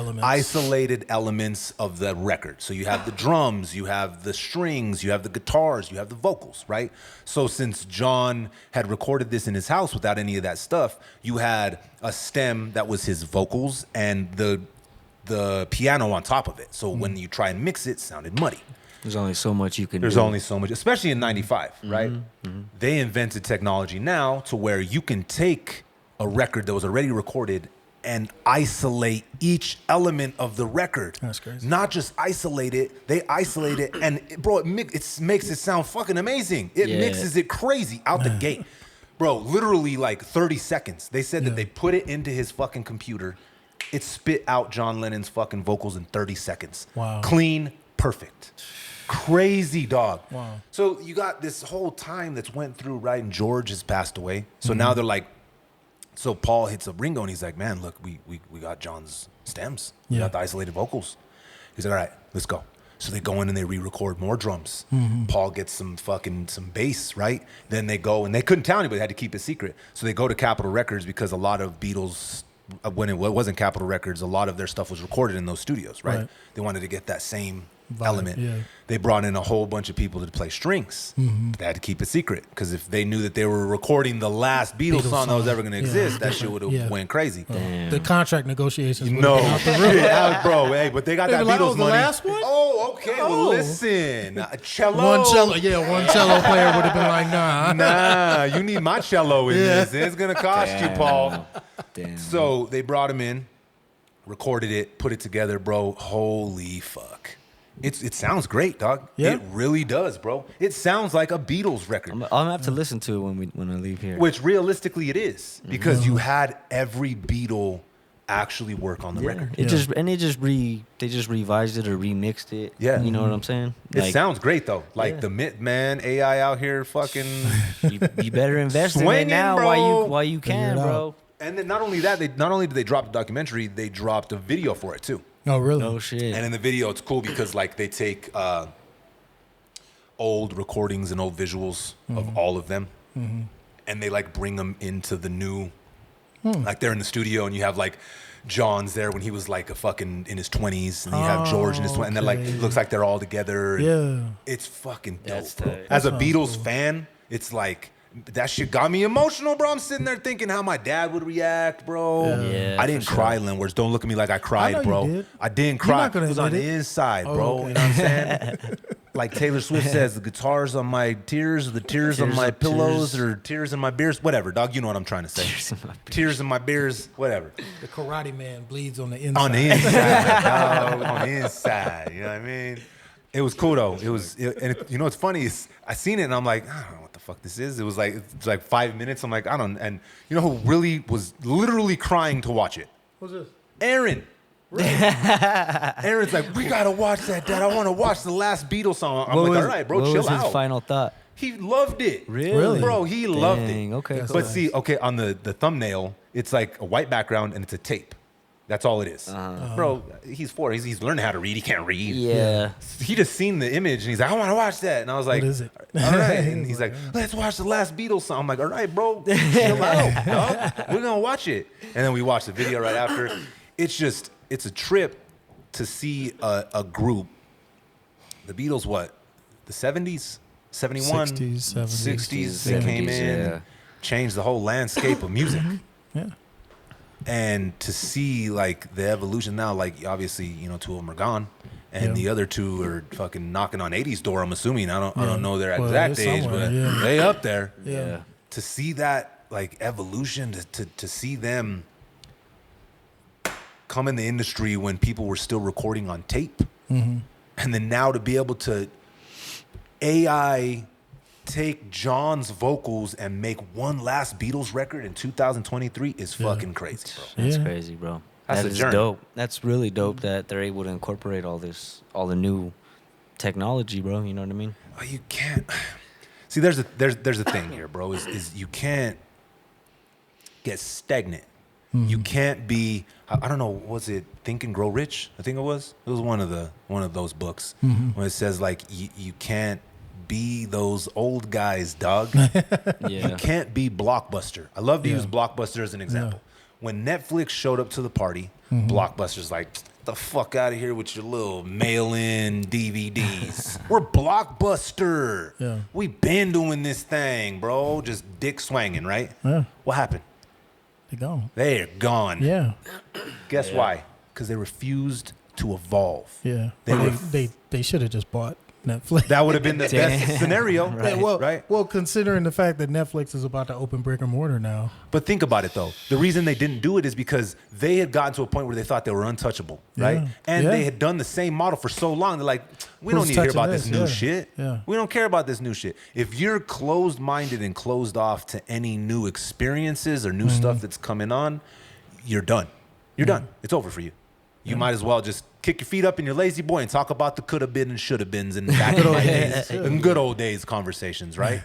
elements of the record. So you have the drums, you have the strings, you have the guitars, you have the vocals, right? So since John had recorded this in his house without any of that stuff, you had a stem that was his vocals and the piano on top of it. So when you try and mix it, it sounded muddy. There's only so much you can do. There's only so much, especially in 95, right? They invented technology now to where you can take a record that was already recorded and isolate each element of the record. That's crazy. Not just isolate it, they isolate it, and it makes it sound fucking amazing. It mixes it crazy out the gate. Bro, literally like 30 seconds. They said that they put it into his fucking computer. It spit out John Lennon's fucking vocals in 30 seconds. Wow. Clean, perfect. Crazy, dog. Wow. So you got this whole time that's went through, right? And George has passed away. So now they're like, so Paul hits up Ringo and he's like, man, look, we got John's stems. We got the isolated vocals. He's like, all right, let's go. So they go in and they re-record more drums. Paul gets some bass, right? Then they go, and they couldn't tell anybody, they had to keep it secret. So they go to Capitol Records, because a lot of Beatles, when it wasn't Capitol Records, a lot of their stuff was recorded in those studios, right? They wanted to get that same element. They brought in a whole bunch of people to play strings. They had to keep it secret, because if they knew that they were recording the last Beatles song that was ever going to exist, that shit would have went crazy. The contract negotiations. No, bro, hey, but they got that like, Beatles the money. last one? Oh, okay. Well, listen, cello. One cello player would have been like, nah. Nah, you need my cello in this. It's gonna cost you, Paul. Damn. So they brought him in, recorded it, put it together, bro. Holy fuck. It sounds great, dog. Yeah. It really does, bro. It sounds like a Beatles record. I'm gonna have to listen to it when I leave here. Which realistically it is, because you had every Beatle actually work on the record. They just revised it or remixed it. Yeah. You know what I'm saying? It sounds great though. Like the man AI out here fucking you better invest in it swinging, now bro. while you can, bro. And then not only that, not only did they drop the documentary, they dropped a video for it too. Oh, really? Oh shit. And in the video, it's cool because like they take old recordings and old visuals of all of them, and they like bring them into the new. Like they're in the studio, and you have like John's there when he was like a fucking in his 20s, and you have George in his 20s, and then like it looks like they're all together. Yeah. It's fucking dope. That's Bro. tight. As a Beatles fan, it's like that shit got me emotional, bro. I'm sitting there thinking how my dad would react, bro. Yeah, I didn't for cry, Linwards. Don't look at me like I cried, know bro. you did. I didn't You're cry. not gonna It was on admit the it. inside, Oh, bro. okay. You know what I'm saying? Like Taylor Swift says, the guitars on my tears, the tears on Tears my of pillows, tears. or tears in my beers. Whatever, dog. You know what I'm trying to say. Tears in my beers. Whatever. The Karate Man bleeds on the inside. On the inside, dog. On the inside. You know what I mean? It was cool though. You know what's funny is I seen it and I'm like, I don't know what the fuck this is. It's like 5 minutes. I'm like, I don't. And you know who really was literally crying to watch it? What's this? Aaron. Aaron's like, we gotta watch that, Dad. I want to watch the last Beatles song. I'm like, all right, bro, what chill was his out. final thought? He loved it. Really? Bro, he loved Dang, it. okay, That's cool. But see, okay, on the thumbnail, it's like a white background and it's a tape. That's all it is. Bro, he's 4. He's learning how to read. He can't read. Yeah. He just seen the image and he's like, I want to watch that. And I was like, What is it? All right. And he's like, let's watch the last Beatles song. I'm like, all right, bro, chill out, dog. We're going to watch it. And then we watched the video right after. It's a trip to see a group. The Beatles, what? The 70s? 71? 60s, 70s. 60s. They came 70s, in, yeah. changed the whole landscape of music. Yeah. And to see like the evolution now, like obviously, you know, 2 of them are gone, and Yeah. the other 2 are fucking knocking on 80's door. I'm assuming. I don't know their Well, exact they're age, somewhere, but yeah. they up there. Yeah. To see that like evolution, to see them come in the industry when people were still recording on tape, and then now to be able to AI take John's vocals and make one last Beatles record in 2023 is fucking crazy, bro. That's Yeah. crazy, bro. That's That a is journey. dope. That's really dope that they're able to incorporate all the new technology, bro. You know what I mean? Oh, you can't. See, there's a thing here, bro. Is you can't get stagnant. You can't be. I don't know. Was it Think and Grow Rich? I think it was. It was one of those books when it says like you can't be those old guys, dog. Yeah. You can't be Blockbuster. I love to use Blockbuster as an example. When Netflix showed up to the party, Blockbuster's like, the fuck out of here with your little mail-in DVDs. We're Blockbuster. Yeah. We been doing this thing, bro. Just dick swanging, right? Yeah. What happened? They gone. They're gone. Yeah. Guess why? Because they refused to evolve. Yeah. They Well, were- they should have just bought Netflix. That would have been the best scenario, Yeah, well, considering the fact that Netflix is about to open brick and mortar now. But think about it, though. The reason they didn't do it is because they had gotten to a point where they thought they were untouchable, right? Yeah. And Yeah. they had done the same model for so long. They're like, we don't Who's need to hear touching about this this? new Yeah. shit. Yeah. We don't care about this new shit. If you're closed-minded and closed off to any new experiences or new stuff that's coming on, you're done. You're done. It's over for you. You might as well just kick your feet up in your lazy boy and talk about the could have been and should have beens and back in my days, and good old days conversations, right?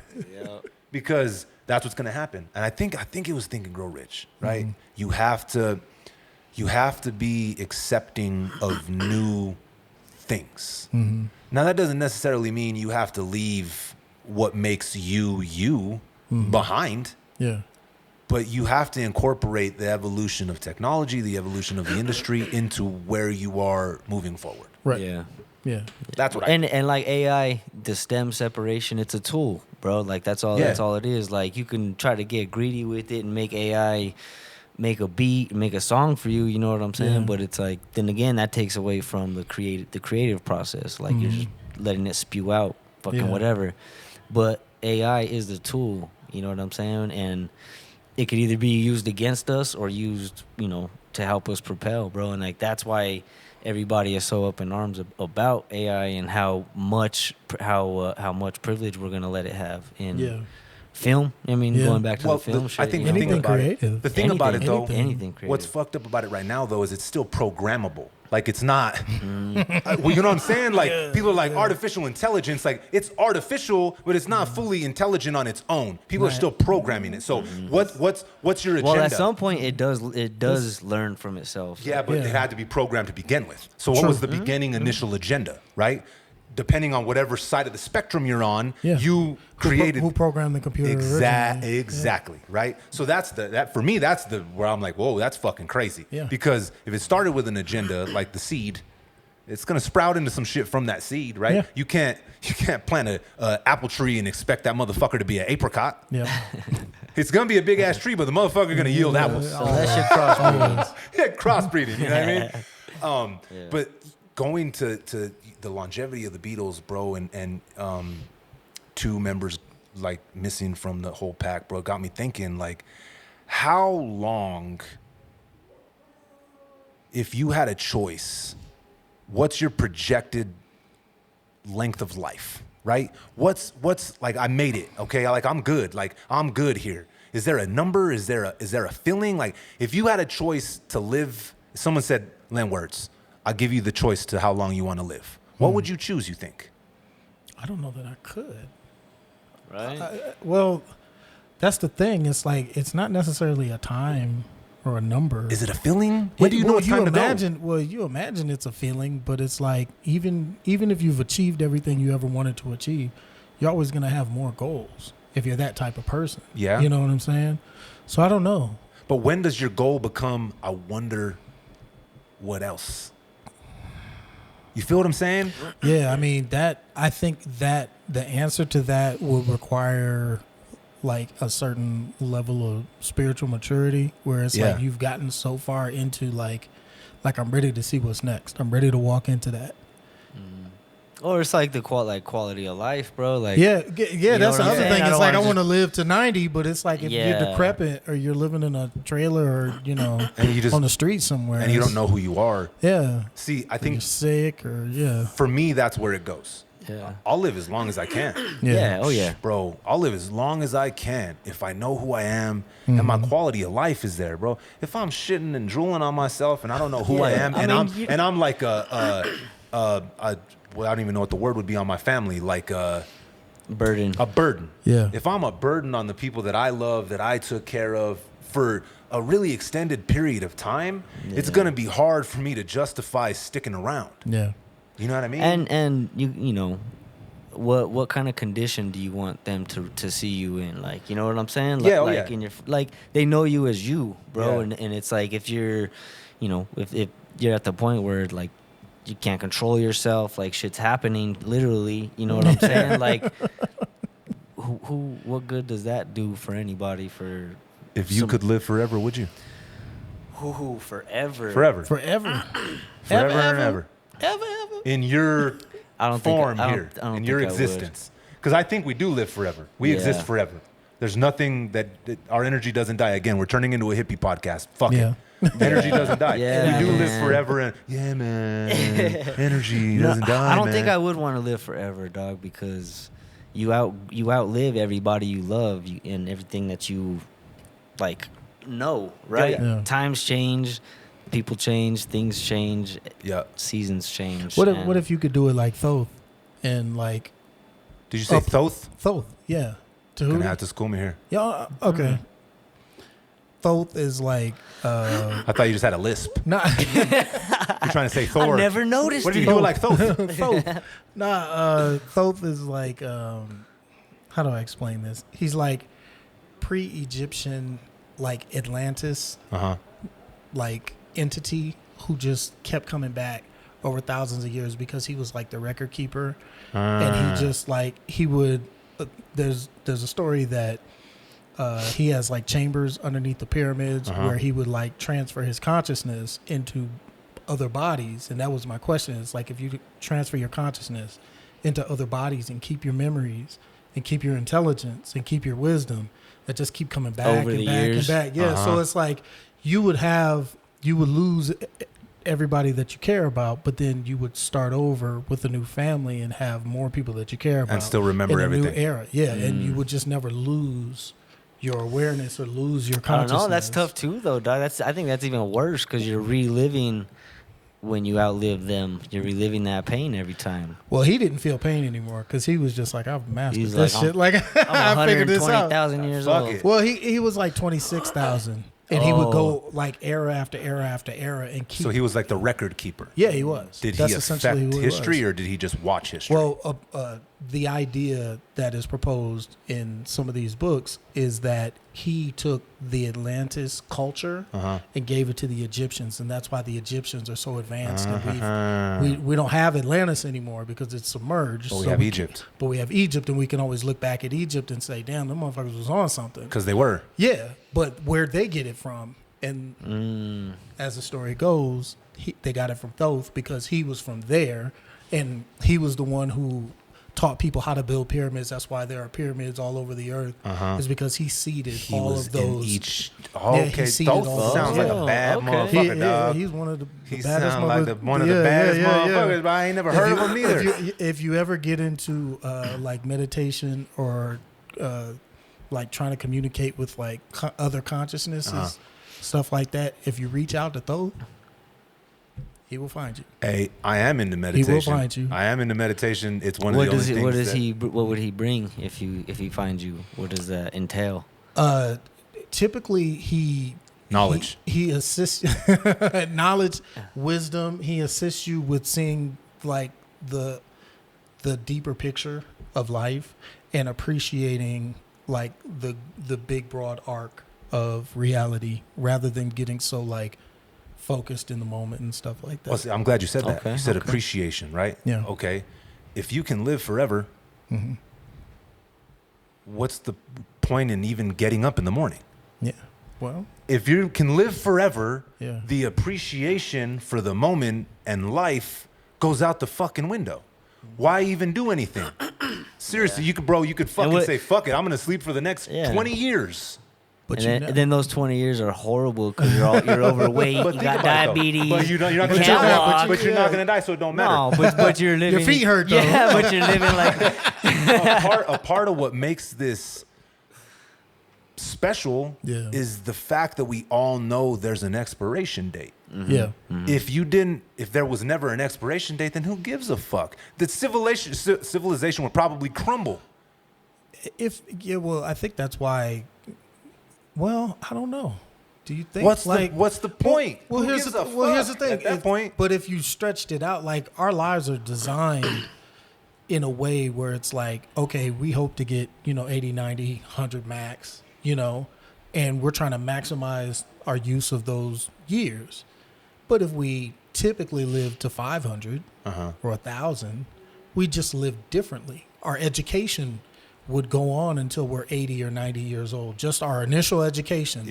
Because that's what's gonna happen. And I think it was Think and Grow Rich, right? You have to be accepting of new things. Now that doesn't necessarily mean you have to leave what makes you behind. Yeah. But you have to incorporate the evolution of technology, the evolution of the industry into where you are moving forward. Right. Yeah. Yeah. That's what And like AI, the stem separation, it's a tool, bro. Like that's all it is. Like you can try to get greedy with it and make AI make a beat, make a song for you, you know what I'm saying? Yeah. But it's like then again that takes away from the creative process. Like you're just letting it spew out fucking Yeah. whatever. But AI is the tool, you know what I'm saying? And it could either be used against us or used, you know, to help us propel, bro. And like that's why everybody is so up in arms about AI and how much privilege we're gonna let it have in Yeah. film. I mean, Yeah. going back to Well, the film I shit. think you the know? thing Anything about creative. it, the thing about it though, anything creative. what's fucked up about it right now though is it's still programmable. Like it's not, well, you know what I'm saying? Like people are like artificial intelligence, like it's artificial, but it's not fully intelligent on its own. People are still programming it. So what's your agenda? Well, at some point it does learn from itself. Yeah, but Yeah. it had to be programmed to begin with. So what was the beginning initial agenda, right? Depending on whatever side of the spectrum you're on, Yeah. you created Who programmed the computer originally? exactly, right? So that's for me that's the where I'm like, whoa, that's fucking crazy. Yeah. Because if it started with an agenda like the seed, it's gonna sprout into some shit from that seed, right? Yeah. You can't You can't plant a apple tree and expect that motherfucker to be an apricot. Yeah. It's gonna be a big ass tree, but the motherfucker gonna yield apples. So that shit crossbreeding. Yeah, crossbreeding. You know what I mean? But going to the longevity of the Beatles, bro, and 2 members like missing from the whole pack, bro, got me thinking, like, how long, if you had a choice, what's your projected length of life, right? What's like, I made it, okay? Like, I'm good. Like, I'm good here. Is there a number? Is there a feeling? Like, if you had a choice to live, someone said, Len Words, I'll give you the choice to how long you want to live. What would you choose, you think? I don't know that I could. Right? Well, that's the thing. It's like, it's not necessarily a time or a number. Is it a feeling? When do you know it's time to go? Well, you imagine it's a feeling, but it's like, even if you've achieved everything you ever wanted to achieve, you're always going to have more goals if you're that type of person. Yeah. You know what I'm saying? So I don't know. But when does your goal become, I wonder what else? You feel what I'm saying? Yeah, I mean, I think that the answer to that would require like a certain level of spiritual maturity where it's like you've gotten so far into like I'm ready to see what's next. I'm ready to walk into that. Or it's like the quality of life, bro. Like Yeah, that's the other thing. It's like I want to live to 90, but it's like if you're decrepit or you're living in a trailer or and you just on the street somewhere and you don't know who you are. Yeah. See, I think you're sick or for me that's where it goes. Yeah. I'll live as long as I can. Yeah. Oh yeah. Bro, I'll live as long as I can if I know who I am and my quality of life is there, bro. If I'm shitting and drooling on myself and I don't know who I am and I'm like well, I don't even know what the word would be on my family, like burden. A burden. Yeah. If I'm a burden on the people that I love, that I took care of for a really extended period of time, it's gonna be hard for me to justify sticking around. Yeah. You know what I mean? And you know, what kind of condition do you want them to see you in? Like, you know what I'm saying? Like, in your like they know you as you, bro. Yeah. And it's like if you're, you know, if you're at the point where like you can't control yourself, like shit's happening literally, you know what I'm saying? Like what good does that do for anybody? For if you could live forever, would you? Forever. Forever and ever. Ever. In your form here, in your existence. Because I think we do live forever. We exist forever. There's nothing that our energy doesn't die. Again, we're turning into a hippie podcast. Fuck it. Energy doesn't die. Yeah, we do live forever. And man, energy doesn't die. I don't think I would want to live forever, dog, because you outlive everybody you love and everything that you like know, right? Yeah. Times change. People change, things change, seasons change. What if you could do it like Thoth and like? Did you say Thoth? Thoth, yeah. You're gonna have to school me here. Yeah, okay. Thoth is like. I thought you just had a lisp. Nah. You're trying to say Thor. I never noticed. What do you do like Thoth? Thoth. Thoth is like. How do I explain this? He's like pre-Egyptian, like Atlantis. Like entity who just kept coming back over thousands of years because he was like the record keeper and he just like he would there's a story that he has like chambers underneath the pyramids where he would like transfer his consciousness into other bodies. And that was my question. It's like if you transfer your consciousness into other bodies and keep your memories and keep your intelligence and keep your wisdom that just keep coming back over and the back years. and back. Yeah. So it's like you would lose everybody that you care about, but then you would start over with a new family and have more people that you care about and still remember in everything. A new era. Yeah. And you would just never lose your awareness or lose your consciousness. I don't know. That's tough too, though, dog. I think that's even worse because you're reliving when you outlive them. You're reliving that pain every time. Well, he didn't feel pain anymore because he was just like, I've mastered He's this like, shit. Like I figured this out. 120,000 years Fuck old. it. Well, he was like 26,000. And he would go like era after era after era and keep. So he was like the record keeper. Yeah, he was. Did That's he affect history or did he just watch history? Well, the idea that is proposed in some of these books is that he took the Atlantis culture and gave it to the Egyptians, and that's why the Egyptians are so advanced. And we don't have Atlantis anymore because it's submerged. But we have Egypt. But we have Egypt, and we can always look back at Egypt and say, damn, them motherfuckers was on something. Because they were. Yeah, but where'd they get it from? And as the story goes, they got it from Thoth because he was from there, and he was the one who taught people how to build pyramids. That's why there are pyramids all over the earth. Is because he seeded all of those. Okay, Thoth sounds like a bad motherfucker, dog. He's one of the He baddest sounds like one of the baddest motherfuckers, but I ain't never heard of him either. If you ever get into like meditation or like trying to communicate with like other consciousnesses, stuff like that, if you reach out to Thoth, he will find you. Hey, I am into meditation. He will find you. I am into meditation. It's one of the only things. What would he bring if he finds you? What does that entail? Typically, knowledge. He assists knowledge, wisdom. He assists you with seeing like the deeper picture of life and appreciating like the big broad arc of reality rather than getting so like focused in the moment and stuff like that. Well, see, I'm glad you said that. Okay. You said appreciation, right? Yeah. Okay. If you can live forever, what's the point in even getting up in the morning? Yeah. Well, if you can live forever, Yeah. the appreciation for the moment and life goes out the fucking window. Why even do anything? Seriously, you could fucking say, fuck it, I'm gonna sleep for the next 20 years. but And then those 20 years are horrible because you're overweight, But you think got about it, though. diabetes. But you're not you gonna can't die. walk. But you're not gonna die, so it don't matter. No, but you're living. Your feet hurt, though. Yeah, but you're living like. a part of what makes this special is the fact that we all know there's an expiration date. Yeah. If there was never an expiration date, then who gives a fuck? The civilization would probably crumble. Well, I think that's why. Well, I don't know. Do you think What's the point? Well, Who here's gives the a fuck thing. at that point? But if you stretched it out, like our lives are designed in a way where it's like, okay, we hope to get 80, 90, 100 max, and we're trying to maximize our use of those years. But if we typically live to 500 or 1,000, we just live differently. Our education would go on until we're 80 or 90 years old, just our initial education.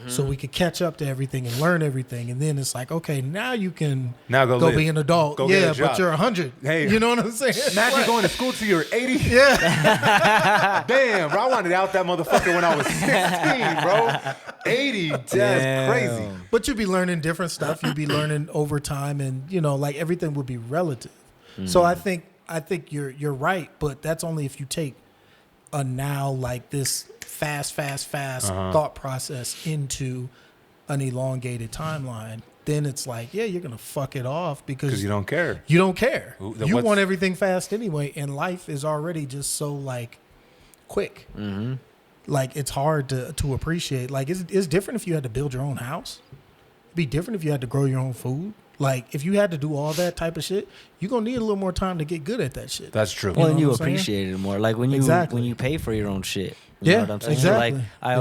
So we could catch up to everything and learn everything. And then it's like, okay, now you can go be an adult. Go get a job. But you're 100. Hey, you know what I'm saying? Imagine going to school till you're 80. Yeah. Damn, bro, I wanted out that motherfucker when I was 16, bro. 80, that's crazy. But you'd be learning different stuff. You'd be learning over time, and like everything would be relative. So I think you're right, but that's only if you take a now like this fast thought process into an elongated timeline. Then it's like, yeah, you're gonna fuck it off because you don't care. You don't care. You want everything fast anyway, and life is already just so like quick. Like it's hard to appreciate. Like it's different if you had to build your own house. It'd be different if you had to grow your own food. Like if you had to do all that type of shit, you're gonna need a little more time to get good at that shit. That's true. Well, and you what I'm appreciate it more. Like when you pay for your own shit. You know what I'm saying? Exactly. Like I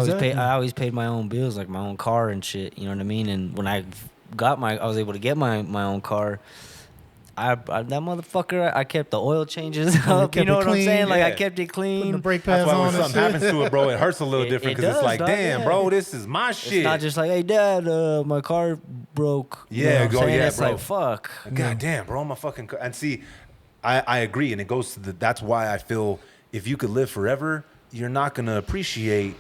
always paid my own bills, like my own car and shit. You know what I mean? And when I was able to get my own car. That motherfucker, I kept the oil changes up. You know what I'm saying? Like I kept it clean. Putting the brake pads That's why when on. something happens to it, bro, it hurts a little different because it's like, damn, bro, this is my shit. It's not just like, hey, Dad, my car broke. Yeah, you know what I'm saying? It's bro. like, fuck. God damn, bro, my fucking car. And see, I agree, and it goes to that's why I feel if you could live forever, you're not gonna appreciate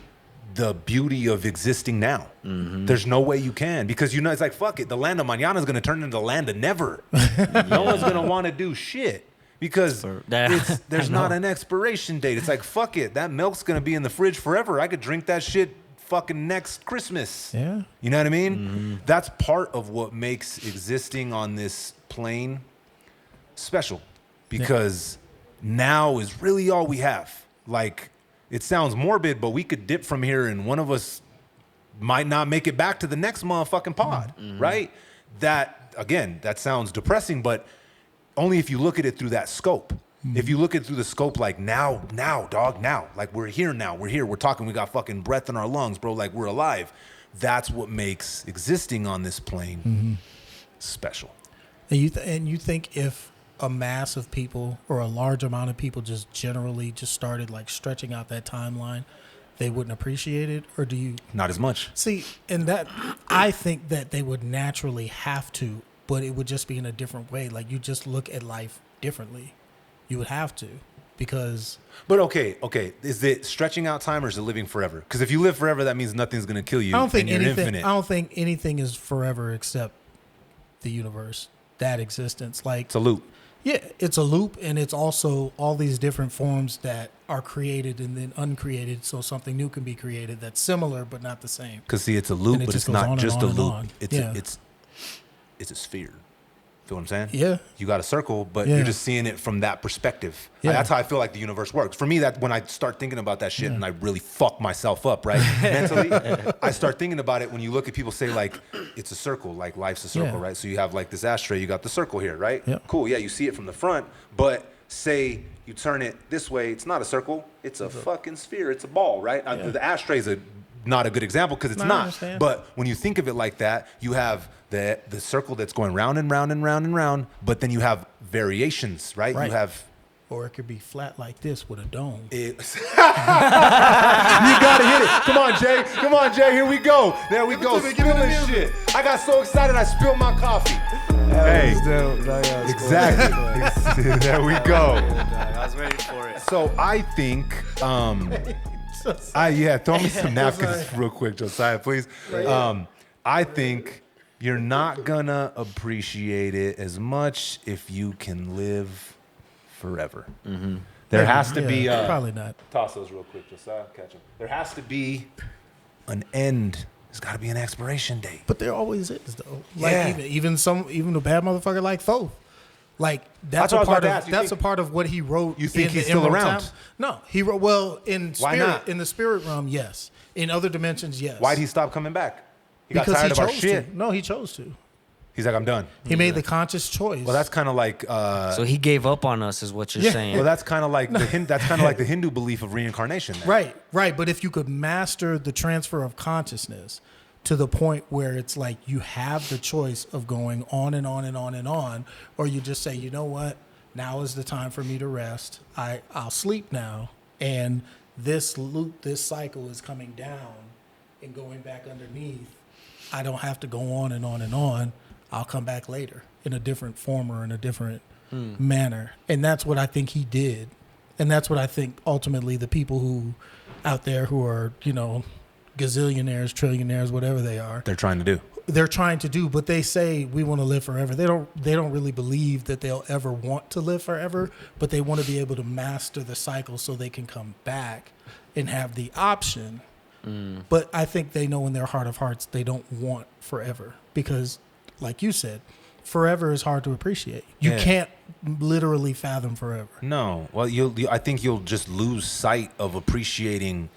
the beauty of existing now. There's no way you can because it's like, fuck it, the land of mañana is going to turn into the land of never. No one's going to want to do shit because there's not an expiration date. It's like, fuck it, that milk's going to be in the fridge forever. I could drink that shit fucking next Christmas. Yeah. You know what I mean? That's part of what makes existing on this plane special because now is really all we have. Like, it sounds morbid, but we could dip from here and one of us might not make it back to the next motherfucking pod, right? That, again, that sounds depressing, but only if you look at it through that scope. If you look at it through the scope, like now, dog, now, like we're here now, we're talking, we got fucking breath in our lungs, bro, like we're alive. That's what makes existing on this plane special. And you think if a mass of people or a large amount of people just generally just started like stretching out that timeline, they wouldn't appreciate it? Or do you? Not as much. See, and that I think that they would naturally have to, but it would just be in a different way. Like you just look at life differently. You would have to, because. But okay. Is it stretching out time or is it living forever? Because if you live forever, that means nothing's gonna kill you. I don't think and you're anything. infinite. I don't think anything is forever except the universe, that existence. Like It's a loop. yeah, it's a loop, and it's also all these different forms that are created and then uncreated, so something new can be created that's similar but not the same. Because see, it's a loop, And it but just it's goes on not and just on a and loop. on. It's Yeah. it's a sphere. Feel what I'm saying? Yeah. You got a circle, but Yeah. you're just seeing it from that perspective. Yeah. That's how I feel like the universe works. For me, that when I start thinking about that shit and I really fuck myself up, right? Mentally, I start thinking about it when you look at people say like, it's a circle, like life's a circle, Yeah. right? So you have like this ashtray, you got the circle here, right? Yeah. Cool, yeah, you see it from the front, but say you turn it this way, it's not a circle, it's a fucking sphere, it's a ball, right? The ashtray is not a good example because it's No, I not. understand. But when you think of it like that, you have the circle that's going round and round and round and round, but then you have variations, right? Right. You have Or it could be flat like this with a dome. you gotta hit it. Come on, Jay. Here we go. There we go. Spilling shit. I got so excited I spilled my coffee. Hey, exactly. There we go. I was ready for it. So I think, throw me some napkins real quick, Josiah, please. I think you're not gonna appreciate it as much if you can live forever. There has to be probably not. toss those real quick, Josiah. Catch them. There has to be an end. There's got to be an expiration date. But there always is though. Like Yeah. even a bad motherfucker like Thoth. Like That's that's what I a was part about to of ask. You that's think- a part of what he wrote. You think in he's the still Emerald around? Time. No, he wrote in Why spirit. not? In the spirit realm, yes. In other dimensions, yes. Why'd he stop coming back? He got Because tired he of our chose shit. to. No, he chose to. He's like, I'm done. He made the conscious choice. Well, that's kind of like. So he gave up on us, is what you're Yeah. saying. Well, that's kind of like that's kind of like the Hindu belief of reincarnation. Then. right. But if you could master the transfer of consciousness to the point where it's like you have the choice of going on and on and on and on, or you just say, you know what, now is the time for me to rest. I'll sleep now, and this loop, this cycle is coming down and going back underneath. I don't have to go on and on and on. I'll come back later in a different form or in a different manner. And that's what I think he did. And that's what I think ultimately the people who out there who are, gazillionaires, trillionaires, whatever they are, They're trying to do. they're trying to do, but they say we want to live forever. They don't really believe that they'll ever want to live forever, but they want to be able to master the cycle so they can come back and have the option. But I think they know in their heart of hearts they don't want forever because, like you said, forever is hard to appreciate. You Yeah. can't literally fathom forever. No. Well, I think you'll just lose sight of appreciating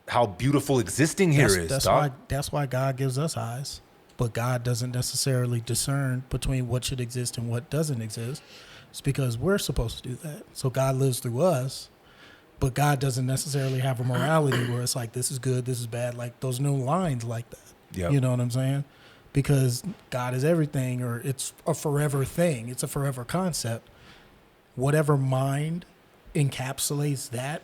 how beautiful existing here is, dog. That's why God gives us eyes, but God doesn't necessarily discern between what should exist and what doesn't exist. It's because we're supposed to do that. So God lives through us, but God doesn't necessarily have a morality where it's like this is good, this is bad, like those new lines like that. Yep. You know what I'm saying? Because God is everything, or it's a forever thing. It's a forever concept. Whatever mind encapsulates that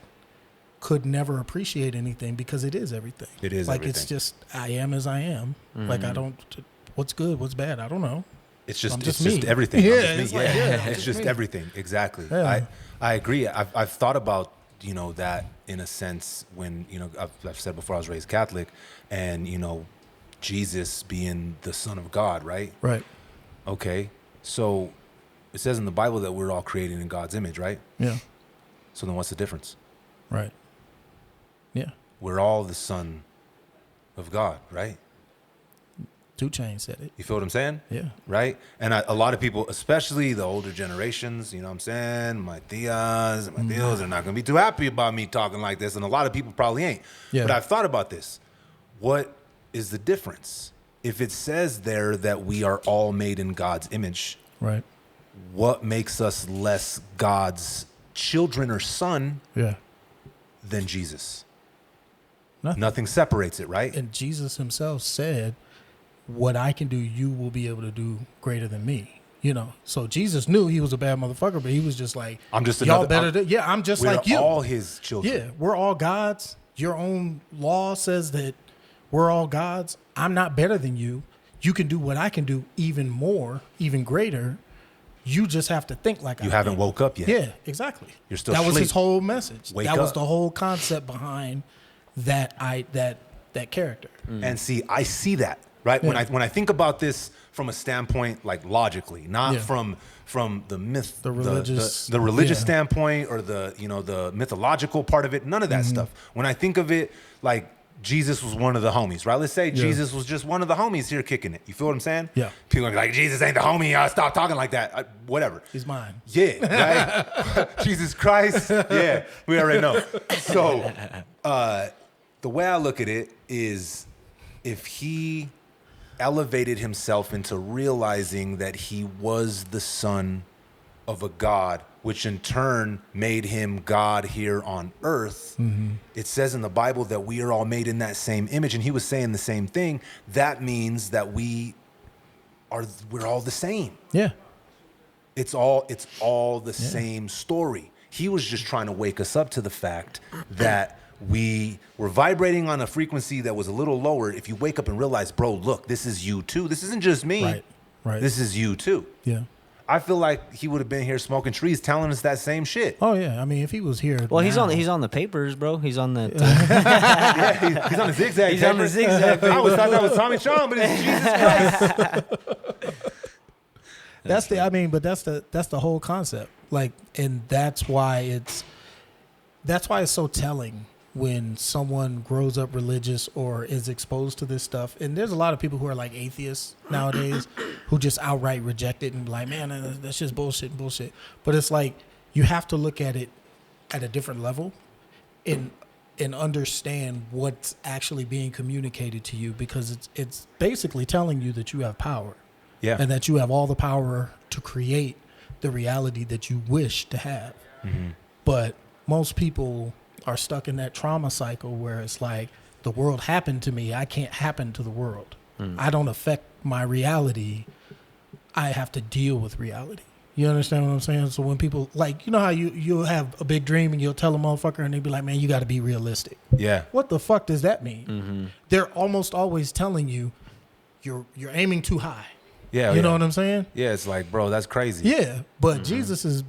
could never appreciate anything because it is everything. It is like everything. it's just I am as I am. Like I don't. What's good? What's bad? I don't know. It's just I'm it's just just me. everything. Yeah, I'm just me. it's like, yeah, I'm It's just just me. everything. Exactly. Yeah. I agree. I've thought about that in a sense when I've said before I was raised Catholic, and Jesus being the Son of God, right? Right. Okay. So it says in the Bible that we're all created in God's image, right? Yeah. So then what's the difference? Right. Yeah. We're all the Son of God, right? 2 Chainz said it. You feel what I'm saying? Yeah. Right? And a lot of people, especially the older generations, you know what I'm saying? My tias and my tios are not going to be too happy about me talking like this. And a lot of people probably ain't. Yeah. But I've thought about this. What is the difference? If it says there that we are all made in God's image, Right. what makes us less God's children or son Yeah. than Jesus? Nothing. Nothing separates it, right? And Jesus himself said, what I can do, you will be able to do greater than me. You know, so Jesus knew he was a bad motherfucker, but he was just like, I'm just y'all another. better. I'm just We're like you. all his children. Yeah, we're all gods. Your own law says that we're all gods. I'm not better than you. You can do what I can do, even more, even greater. You just have to think like You I haven't think. woke up yet. Yeah, exactly. You're still That was asleep. his whole message. Wake that was up. the whole concept behind that character. And see, I see that, right? When Yeah. I think about this from a standpoint, like logically, not Yeah. from the myth, The religious- the religious yeah. standpoint or the mythological part of it. None of that stuff. When I think of it, like Jesus was one of the homies, right? Let's say Jesus was just one of the homies here kicking it. You feel what I'm saying? Yeah. People are like, Jesus ain't the homie. Stop talking like that. Whatever. He's mine. Yeah, right? Jesus Christ. Yeah, we already know. So the way I look at it is if he elevated himself into realizing that he was the son of a God, which in turn made him God here on earth. It says in the Bible that we are all made in that same image, and he was saying the same thing. That means that we're all the same. Yeah. It's all the same story. He was just trying to wake us up to the fact that we were vibrating on a frequency that was a little lower. If you wake up and realize, bro, look, this is you too. This isn't just me. Right. This is you too. Yeah. I feel like he would have been here smoking trees telling us that same shit. Oh yeah. I mean, if he was here, Well, now, he's on the papers, bro. He's on the. Yeah, he's on the zigzag. He's on the paper. zigzag I always thought that was Tommy Chong, but it's Jesus Christ. That's the whole concept. Like, and that's why it's so telling when someone grows up religious or is exposed to this stuff. And there's a lot of people who are like atheists nowadays who just outright reject it and be like, man, that's just bullshit. But it's like you have to look at it at a different level and understand what's actually being communicated to you, because it's basically telling you that you have power. Yeah. And that you have all the power to create the reality that you wish to have. But most people are stuck in that trauma cycle where it's like, the world happened to me. I can't happen to the world. I don't affect my reality. I have to deal with reality. You understand what I'm saying? So when people, like, you know how you'll have a big dream and you'll tell a motherfucker and they'll be like, man, you got to be realistic. Yeah. What the fuck does that mean? They're almost always telling you you're aiming too high. Yeah. You know what I'm saying? Yeah, it's like, bro, that's crazy. Yeah, but Jesus is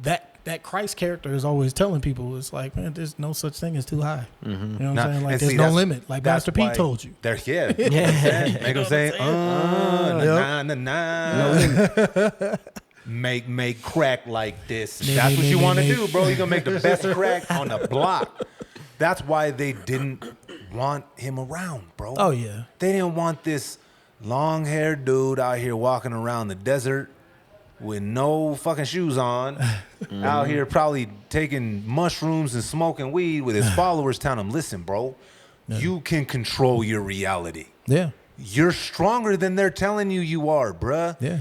that Christ character is always telling people, it's like, man, there's no such thing as too high. You know what I'm saying? Like, and there's see, no that's- limit. Like that's Master P why told you. Yeah. Make them say, make crack like this. That's what you want to do, bro. You're going to make the best crack on the block. That's why they didn't want him around, bro. Oh yeah. They didn't want this long-haired dude out here walking around the desert with no fucking shoes on, out here probably taking mushrooms and smoking weed with his followers telling him, listen, bro, you can control your reality. Yeah. You're stronger than they're telling you are, bruh. Yeah.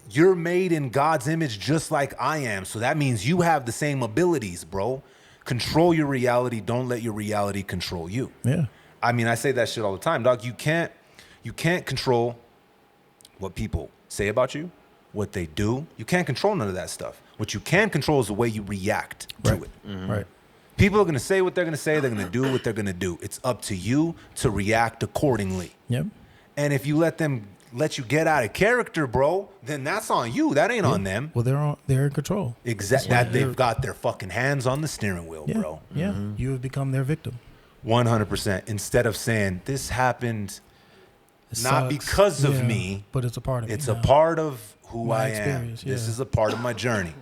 You're made in God's image just like I am. So that means you have the same abilities, bro. Control your reality. Don't let your reality control you. Yeah. I mean, I say that shit all the time, dog. You can't control what people say about you, what they do. You can't control none of that stuff. What you can control is the way you react to it. Right. People are going to say what they're going to say. They're going to do what they're going to do. It's up to you to react accordingly. Yep. And if you let you get out of character, bro, then that's on you. That ain't on them. Well, they're in control. Exactly. That they've got their fucking hands on the steering wheel, Yeah. bro. Yeah. You have become their victim. 100%. Instead of saying this happened It not sucks. because of Yeah, me, but it's a part of me. it's a now. part of who My I am. experience, This yeah. is a part of my journey.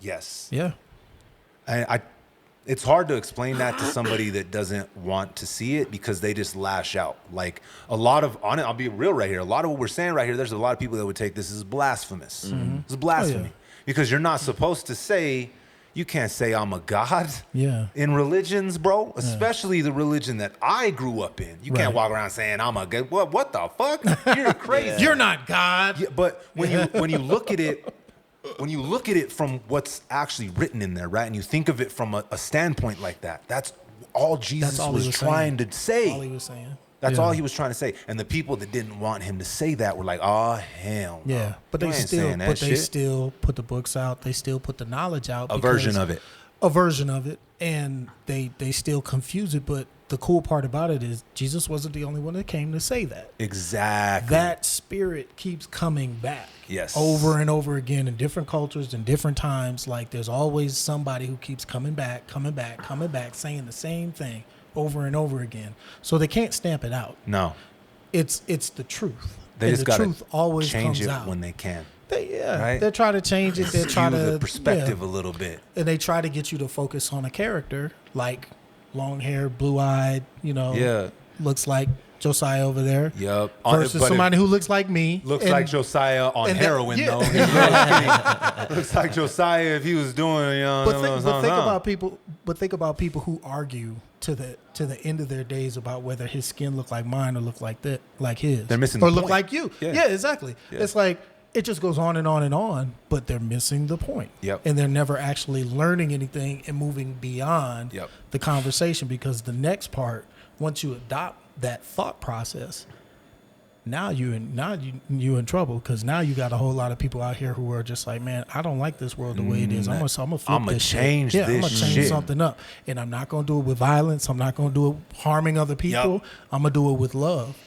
Yes. Yeah. I it's hard to explain that to somebody that doesn't want to see it because they just lash out. Like a lot of, I'll be real right here. A lot of what we're saying right here, there's a lot of people that would take this as blasphemous. It's blasphemy. Oh, yeah. Because you're not supposed to say, you can't say I'm a god. Yeah. In religions, bro, especially the religion that I grew up in. You can't Right. walk around saying I'm a god. What the fuck? You're crazy. You're not God. Yeah, but when you look at it when you look at it from what's actually written in there, right, and you think of it from a standpoint like that, that's all Jesus was trying to say. All he was saying. That's all he was trying to say. And the people that didn't want him to say that were like, oh, hell no. Yeah, but they still put the books out. They still put the knowledge out. A version of it. And they still confuse it. But the cool part about it is Jesus wasn't the only one that came to say that. Exactly. That spirit keeps coming back. Yes. Over and over again in different cultures and different times. Like there's always somebody who keeps coming back, saying the same thing over and over again. So they can't stamp it out. No. It's the truth. They just got to always change comes it out when they can. Right? They try to change it. They try to the perspective a little bit, and they try to get you to focus on a character like long hair, blue eyed. Looks like Josiah over there. Yep. Versus somebody who looks like me. Looks like Josiah on heroin though. Looks like Josiah if he was doing. But think about people who argue to the end of their days about whether his skin looked like mine or looked like his. They're missing or the look point. Like you. Yeah, exactly. Yeah. It's like it just goes on and on and on, but they're missing the point. Yep. And they're never actually learning anything and moving beyond the conversation, because the next part, once you adopt that thought process, now you in trouble, because now you got a whole lot of people out here who are just like, man, I don't like this world the way it is. I'm gonna flip this change shit. This I'm gonna change something up, and I'm not gonna do it with violence. I'm not gonna do it harming other people. Yep. I'm gonna do it with love.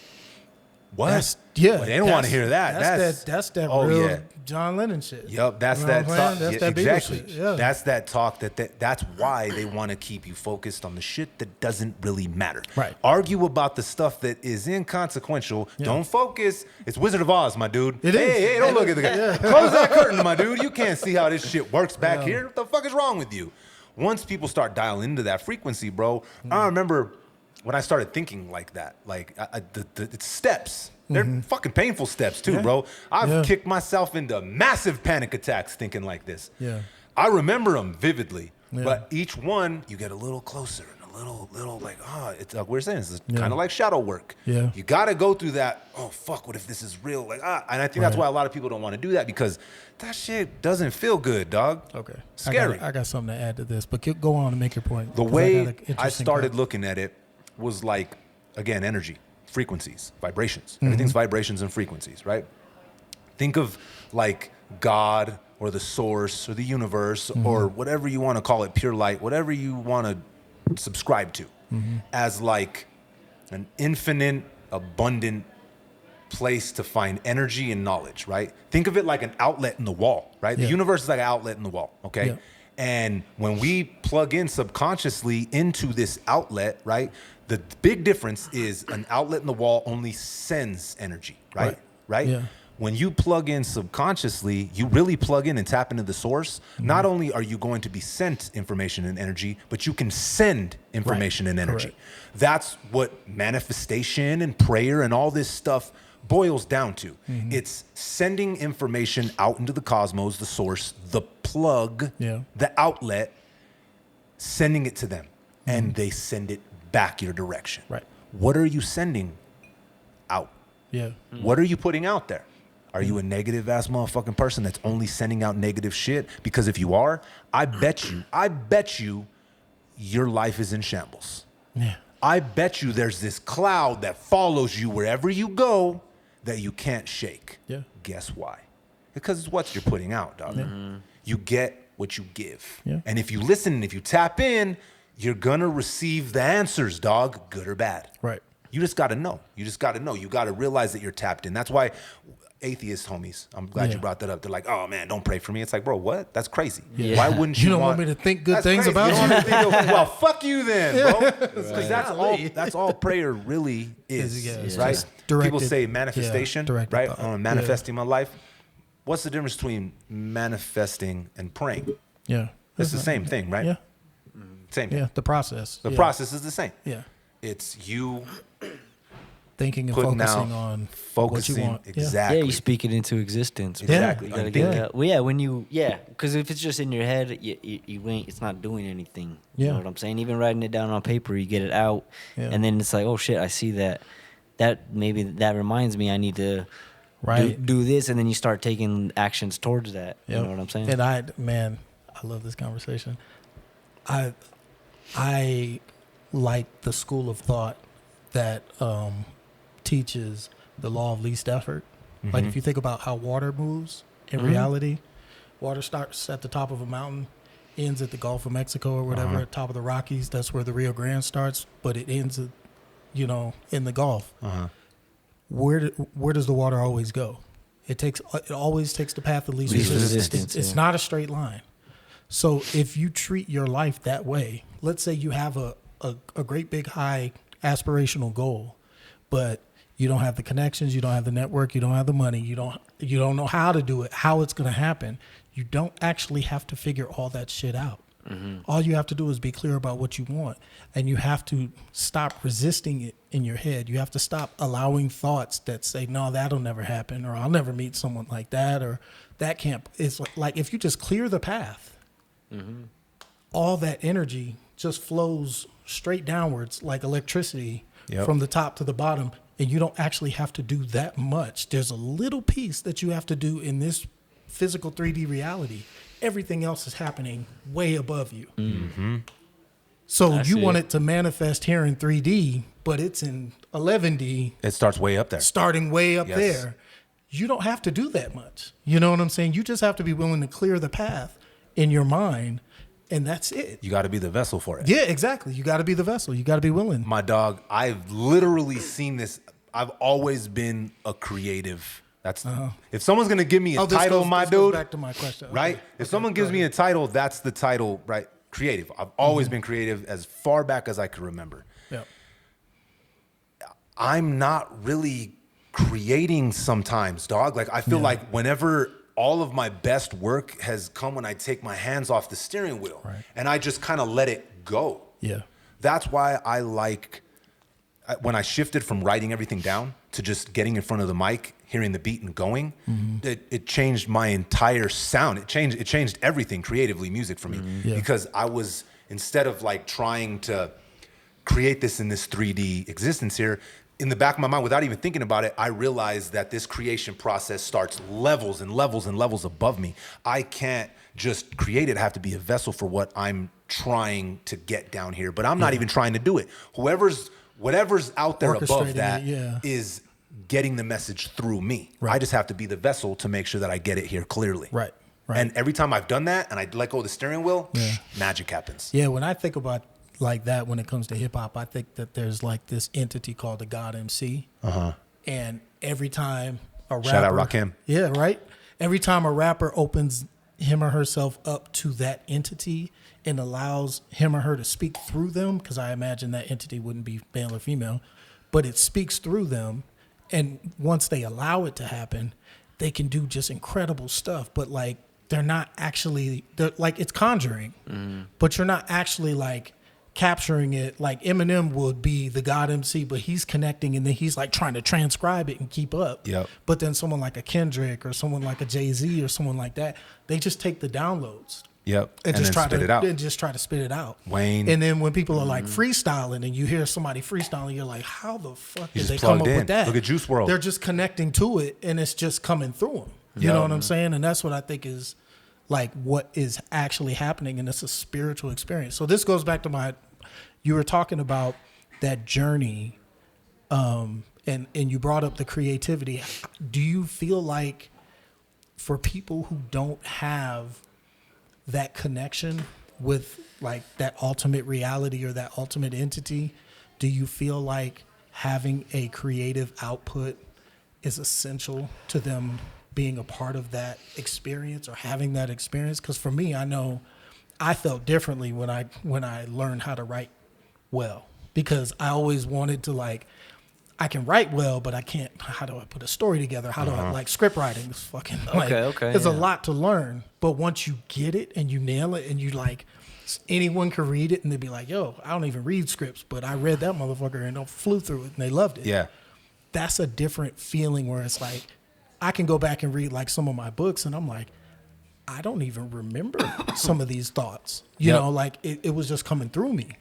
What? Well, they don't want to hear that. That's that real John Lennon shit. Yep, that's that talk. That's that exactly. Beatles shit. Yeah. That's that talk. That's why they want to keep you focused on the shit that doesn't really matter. Right. Argue about the stuff that is inconsequential. Yeah. Don't focus. It's Wizard of Oz, my dude. It is. Hey, don't look at the guy. Yeah. Close that curtain, my dude. You can't see how this shit works back here. What the fuck is wrong with you? Once people start dialing into that frequency, bro, I remember when I started thinking like that, like it's steps. They're fucking painful steps too, bro. I've kicked myself into massive panic attacks thinking like this. Yeah. I remember them vividly, but each one you get a little closer and a little like, it's like we're saying, it's kind of like shadow work. Yeah. You got to go through that. Oh fuck, what if this is real? Like, and I think that's why a lot of people don't want to do that, because that shit doesn't feel good, dog. Okay. Scary. I got something to add to this, but go on and make your point. The way I started looking at it was like, again, energy. Frequencies, vibrations. Everything's vibrations and frequencies, right? Think of like God or the source or the universe or whatever you want to call it, pure light, whatever you want to subscribe to, as like an infinite, abundant place to find energy and knowledge, right? Think of it like an outlet in the wall, right? The universe is like an outlet in the wall, okay? Yeah. And when we plug in subconsciously into this outlet, right? The big difference is an outlet in the wall only sends energy, right? Yeah. When you plug in subconsciously, you really plug in and tap into the source. Not only are you going to be sent information and energy, but you can send information and energy. Correct. That's what manifestation and prayer and all this stuff boils down to. It's sending information out into the cosmos, the source, the plug, the outlet, sending it to them, and they send it back your direction. Right. What are you sending out? Yeah. What are you putting out there? Are you a negative ass motherfucking person that's only sending out negative shit? Because if you are, I bet you your life is in shambles. Yeah. I bet you there's this cloud that follows you wherever you go that you can't shake. Yeah. Guess why? Because it's what you're putting out, dog. You get what you give. Yeah. And if you listen and if you tap in, you're gonna receive the answers, dog, good or bad. Right. You just gotta know. You gotta realize that you're tapped in. That's why atheist homies, I'm glad you brought that up. They're like, oh man, don't pray for me. It's like, bro, what? That's crazy. Yeah. Why wouldn't you don't want me to think good things crazy. about you? Don't want me to think well, fuck you then, bro. Because that's all prayer really is, right? People say manifestation, right? Manifesting my life. What's the difference between manifesting and praying? Yeah. It's the same thing, right? Yeah. Same thing. Yeah, the process. The process is the same. Yeah. It's you thinking and focusing on what you want. Exactly. Yeah, you speak it into existence. Exactly. You gotta get that. Well, because if it's just in your head, you ain't. It's not doing anything. You know what I'm saying? Even writing it down on paper, you get it out, and then it's like, oh shit, I see that. That maybe that reminds me, I need to Right. do this, and then you start taking actions towards that. Yep. You know what I'm saying? And I love this conversation. I like the school of thought that teaches the law of least effort. Mm-hmm. Like if you think about how water moves in reality, water starts at the top of a mountain, ends at the Gulf of Mexico or whatever, at top of the Rockies. That's where the Rio Grande starts, but it ends, in the Gulf. Where does the water always go? It always takes the path of least resistance. It's not a straight line. So if you treat your life that way, let's say you have a great big high aspirational goal, but you don't have the connections, you don't have the network, you don't have the money, you don't know how to do it, how it's going to happen. You don't actually have to figure all that shit out. All you have to do is be clear about what you want, and you have to stop resisting it in your head. You have to stop allowing thoughts that say, no, that'll never happen, or I'll never meet someone like that, or that can't. It's like if you just clear the path, all that energy just flows straight downwards like electricity from the top to the bottom, and you don't actually have to do that much. There's a little piece that you have to do in this physical 3D reality. Everything else is happening way above you. So you want it to manifest here in 3D, but it's in 11D. It starts way up there. Starting way up there. You don't have to do that much. You know what I'm saying? You just have to be willing to clear the path in your mind, and that's it. You got to be the vessel for it. Yeah, exactly. You got to be the vessel. You got to be willing. My dog, I've literally seen this. I've always been a creative. That's if someone's gonna give me a title, my dude. Goes back to my question, right? If someone gives me a title, that's the title, right? Creative. I've always been creative as far back as I can remember. Yeah. I'm not really creating sometimes, dog. Like I feel like whenever all of my best work has come when I take my hands off the steering wheel and I just kind of let it go. Yeah. That's why I like when I shifted from writing everything down to just getting in front of the mic, hearing the beat and going, it changed my entire sound. It changed everything creatively, music for me, because I was, instead of like trying to create this in this 3D existence here, in the back of my mind, without even thinking about it, I realized that this creation process starts levels and levels and levels above me. I can't just create it. I have to be a vessel for what I'm trying to get down here, but I'm not even trying to do it. Whatever's out there above that is getting the message through me. I just have to be the vessel to make sure that I get it here clearly. Right. And every time I've done that and I let go of the steering wheel, magic happens. Yeah, when I think about like that when it comes to hip hop, I think that there's like this entity called the God MC. And every time a rapper, shout out Rakim. Yeah, right. Every time a rapper opens him or herself up to that entity and allows him or her to speak through them, because I imagine that entity wouldn't be male or female, but it speaks through them. And once they allow it to happen, they can do just incredible stuff. But like, they're like, it's conjuring, but you're not actually like capturing it. Like Eminem would be the God MC, but he's connecting and then he's like trying to transcribe it and keep up. But then someone like a Kendrick or someone like a Jay-Z or someone like that, they just take the downloads. And just try to spit it out. Wayne. And then when people are like freestyling and you hear somebody freestyling, you're like, how the fuck did they come up with that? Look at Juice WRLD. They're just connecting to it and it's just coming through them. You know what I'm saying? And that's what I think is like what is actually happening, and it's a spiritual experience. So this goes back to you were talking about that journey, and you brought up the creativity. Do you feel like for people who don't have that connection with like that ultimate reality or that ultimate entity, do you feel like having a creative output is essential to them being a part of that experience or having that experience? Because for me, I know I felt differently when I learned how to write well, because I always wanted to like, I can write well, but I can't. How do I put a story together? How do I like script writing? Is fucking There's a lot to learn, but once you get it and you nail it, and you like, anyone can read it and they'd be like, "Yo, I don't even read scripts, but I read that motherfucker and I flew through it and they loved it." Yeah, that's a different feeling where it's like, I can go back and read like some of my books and I'm like, I don't even remember some of these thoughts. You know, like it was just coming through me.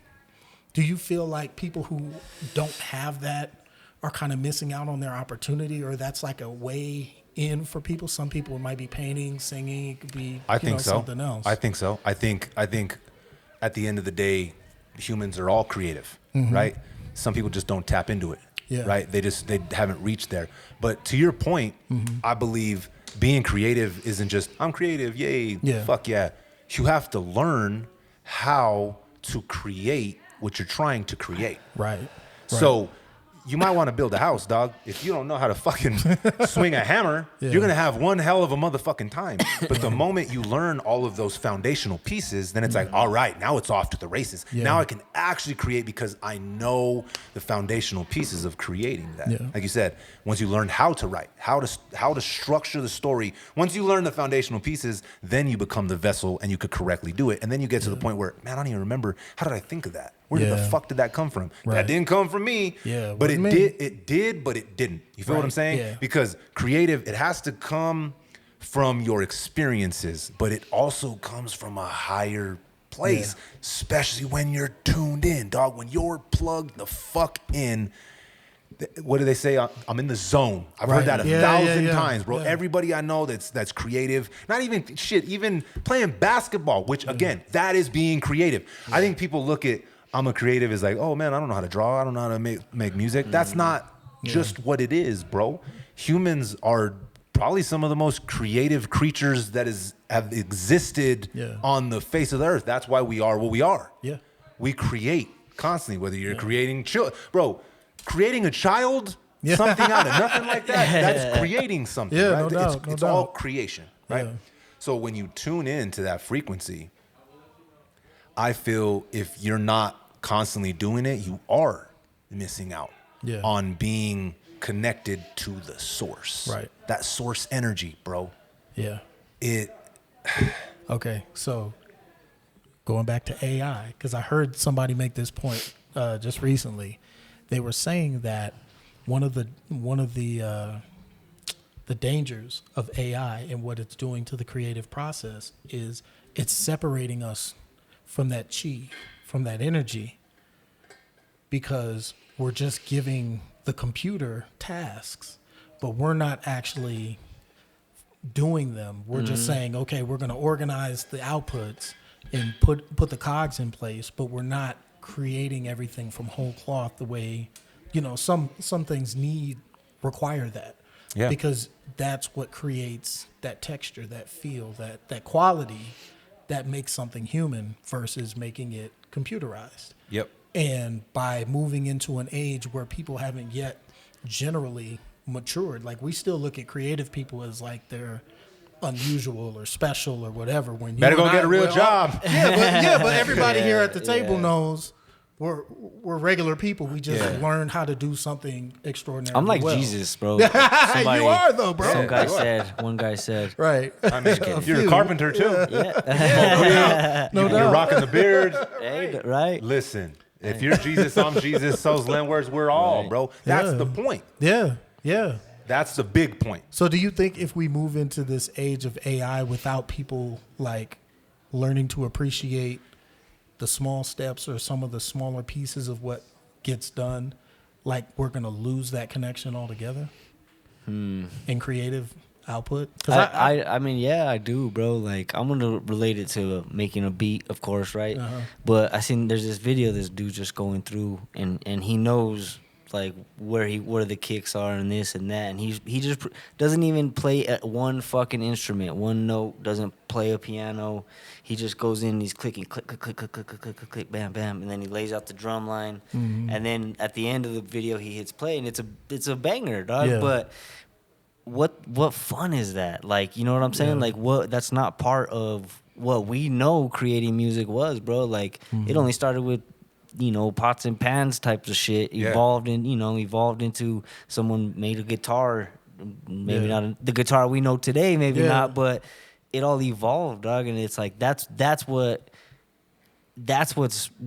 Do you feel like people who don't have that, are kind of missing out on their opportunity, or that's like a way in for people? Some people might be painting, singing, it could be something else. I think so. I think at the end of the day, humans are all creative, right? Some people just don't tap into it, right? They haven't reached there. But to your point, I believe being creative isn't just, I'm creative, yay, fuck yeah. You have to learn how to create what you're trying to create. Right. So you might want to build a house, dog. If you don't know how to fucking swing a hammer, you're going to have one hell of a motherfucking time. But the moment you learn all of those foundational pieces, then it's like, all right, now it's off to the races. Now I can actually create because I know the foundational pieces of creating that. Like you said, once you learn how to write, how to structure the story, once you learn the foundational pieces, then you become the vessel and you could correctly do it. And then you get to the point where, man, I don't even remember, how did I think of that? Where the fuck did that come from? That didn't come from me. But it did, but it didn't. You feel what I'm saying? Yeah. Because creative, it has to come from your experiences, but it also comes from a higher place, especially when you're tuned in, dog. When you're plugged the fuck in, what do they say? I'm in the zone. I've heard that 1,000 times, bro. Everybody I know that's creative, not even shit, even playing basketball, which again, that is being creative. I think people look at I'm a creative is like, oh man, I don't know how to draw. I don't know how to make music. That's not just what it is, bro. Humans are probably some of the most creative creatures that have existed on the face of the earth. That's why we are what we are. Yeah. We create constantly, whether you're creating bro, creating a child, something out of nothing like that, that's creating something, right? No doubt, it's all creation, right? So when you tune in to that frequency, I feel if you're not constantly doing it, you are missing out on being connected to the source. Right. That source energy, bro. Yeah. Okay, so going back to AI, because I heard somebody make this point just recently. They were saying that one of the dangers of AI and what it's doing to the creative process is it's separating us from that chi, from that energy, because we're just giving the computer tasks, but we're not actually doing them. We're just saying, okay, we're going to organize the outputs and put the cogs in place, but we're not creating everything from whole cloth the way, some things require that. Yeah. Because that's what creates that texture, that feel, that quality that makes something human versus making it computerized. Yep. And by moving into an age where people haven't yet generally matured, like we still look at creative people as like they're unusual or special or whatever. When you better go get a real job. But everybody here at the table knows we're regular people. We just learned how to do something extraordinary. I'm like Jesus, bro. You are though, bro. One guy said. Right. I mean, you're a carpenter too. Yeah. No doubt. You're rocking the beard. Hey, right. Listen, if you're Jesus, I'm Jesus. So's Lenwords. We're all, bro. That's the point. Yeah. Yeah. That's the big point. So do you think if we move into this age of AI without people like learning to appreciate the small steps or some of the smaller pieces of what gets done, like we're going to lose that connection altogether in creative output? I mean, yeah, I do, bro. Like, I'm going to relate it to making a beat, of course, right? But I seen there's this video this dude just going through, and he knows like where the kicks are and this and that, and he just doesn't even play at one fucking instrument, one note, doesn't play a piano. He just goes in, he's clicking, click, click, click, click, click, click, click, click, click, bam, bam, and then he lays out the drum line, and then at the end of the video he hits play, and it's a banger, dog. Yeah. But what fun is that? Like, you know what I'm saying? Like, what? That's not part of what we know creating music was, bro. Like, it only started with pots and pans types of shit, evolved into someone made a guitar, maybe not the guitar we know today, maybe not, but it all evolved, dog. And it's like that's what's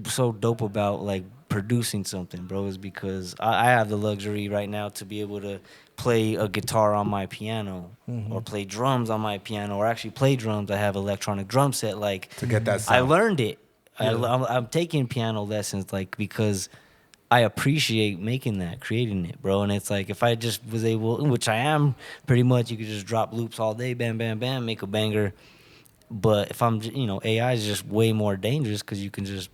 so dope about like producing something, bro, is because I have the luxury right now to be able to play a guitar on my piano or play drums on my piano, or actually play drums. I have electronic drum set, like, to get that sound. I learned it. I'm taking piano lessons, like, because I appreciate making that, creating it, bro. And it's like if I just was able, which I am pretty much, you could just drop loops all day, bam, bam, bam, make a banger. But if I'm, AI is just way more dangerous because you can just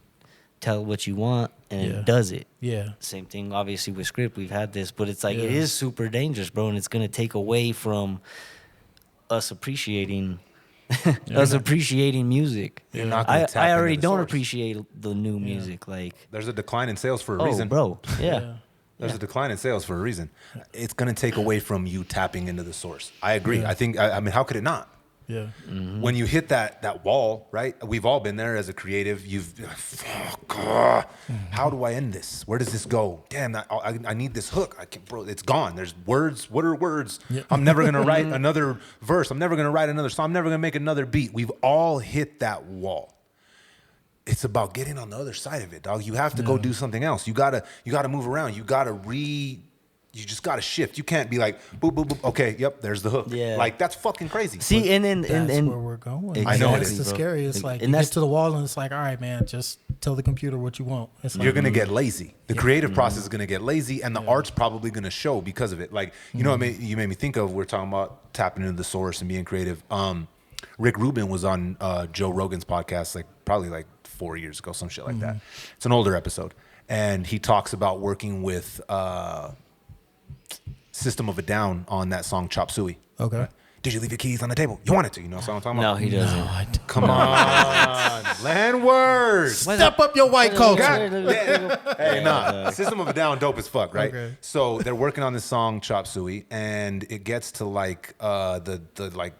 tell what you want and it does it. Yeah. Same thing, obviously, with script. We've had this, but it's like it is super dangerous, bro, and it's gonna take away from us appreciating music. You're not gonna tap I already into the don't source. appreciate the new music. Like, There's a decline in sales for a oh, reason. bro, yeah. There's a decline in sales for a reason. It's going to take away from you tapping into the source. I agree. Yeah. I mean, how could it not? Yeah. When you hit that wall, right? We've all been there as a creative. How do I end this? Where does this go? Damn, I need this hook. I can't, bro, it's gone. There's words. What are words? Yeah. I'm never going to write another verse. I'm never going to write another song. I'm never going to make another beat. We've all hit that wall. It's about getting on the other side of it, dog. You have to go do something else. You gotta move around. You just gotta shift. You can't be like, boop, boop, boop. Okay, yep, there's the hook. Yeah. Like, that's fucking crazy. See, and That's where we're going. Exactly, I know it That's is, the bro. scary. It's like And you that's- get to the wall and it's like, all right, man, just tell the computer what you want. It's like, You're gonna get lazy. The creative process is gonna get lazy, and the art's probably gonna show because of it. Like, you know, you made me think of. We're talking about tapping into the source and being creative. Rick Rubin was on Joe Rogan's podcast, probably 4 years ago, some shit like that. It's an older episode, and he talks about working with System of a Down on that song Chop Suey. Okay. Did you leave your keys on the table? You wanted to, you know what I'm talking no, about? he doesn't. Come on, land words. Step up your white culture. Hey, nah. System of a Down, dope as fuck, right? Okay. So they're working on this song Chop Suey, and it gets to the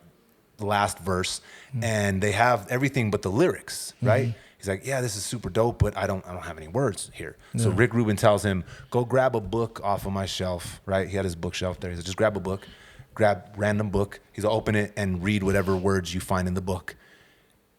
last verse, and they have everything but the lyrics, right? He's like, yeah, this is super dope, but I don't have any words here. So Rick Rubin tells him, go grab a book off of my shelf, right? He had his bookshelf there. He said, just grab a book, grab random book. He's like, open it and read whatever words you find in the book.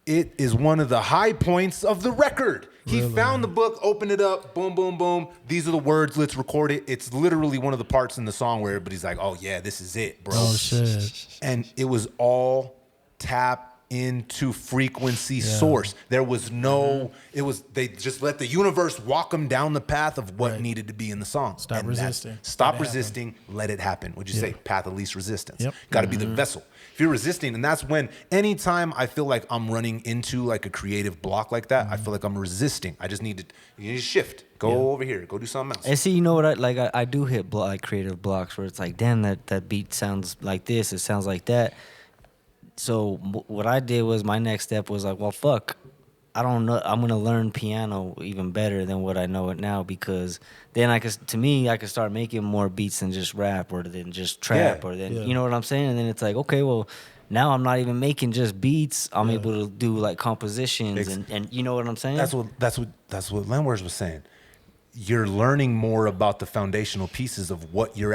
It is one of the high points of the record. He found the book, opened it up, boom, boom, boom. These are the words, let's record it. It's literally one of the parts in the song where everybody's like, oh yeah, this is it, bro. Oh, shit. And it was all tap into frequency source. There was they just let the universe walk them down the path of what needed to be in the song. Stop And resisting. Stop Let it resisting, let it happen. Would you say path of least resistance? Yep. Got to be the vessel. If you're resisting, and that's when anytime I feel like I'm running into like a creative block like that, I feel like I'm resisting. I just need to shift. Go over here. Go do something else. And see, you know what? I do hit creative blocks where it's like, damn, that beat sounds like this. It sounds like that. So what I did was my next step was like, well, fuck, I don't know. I'm gonna learn piano even better than what I know it now, because then I could start making more beats than just rap or than just trap or then you know what I'm saying. And then it's like, okay, well, now I'm not even making just beats. I'm able to do like compositions and you know what I'm saying. That's what Lenwers was saying. You're learning more about the foundational pieces of what you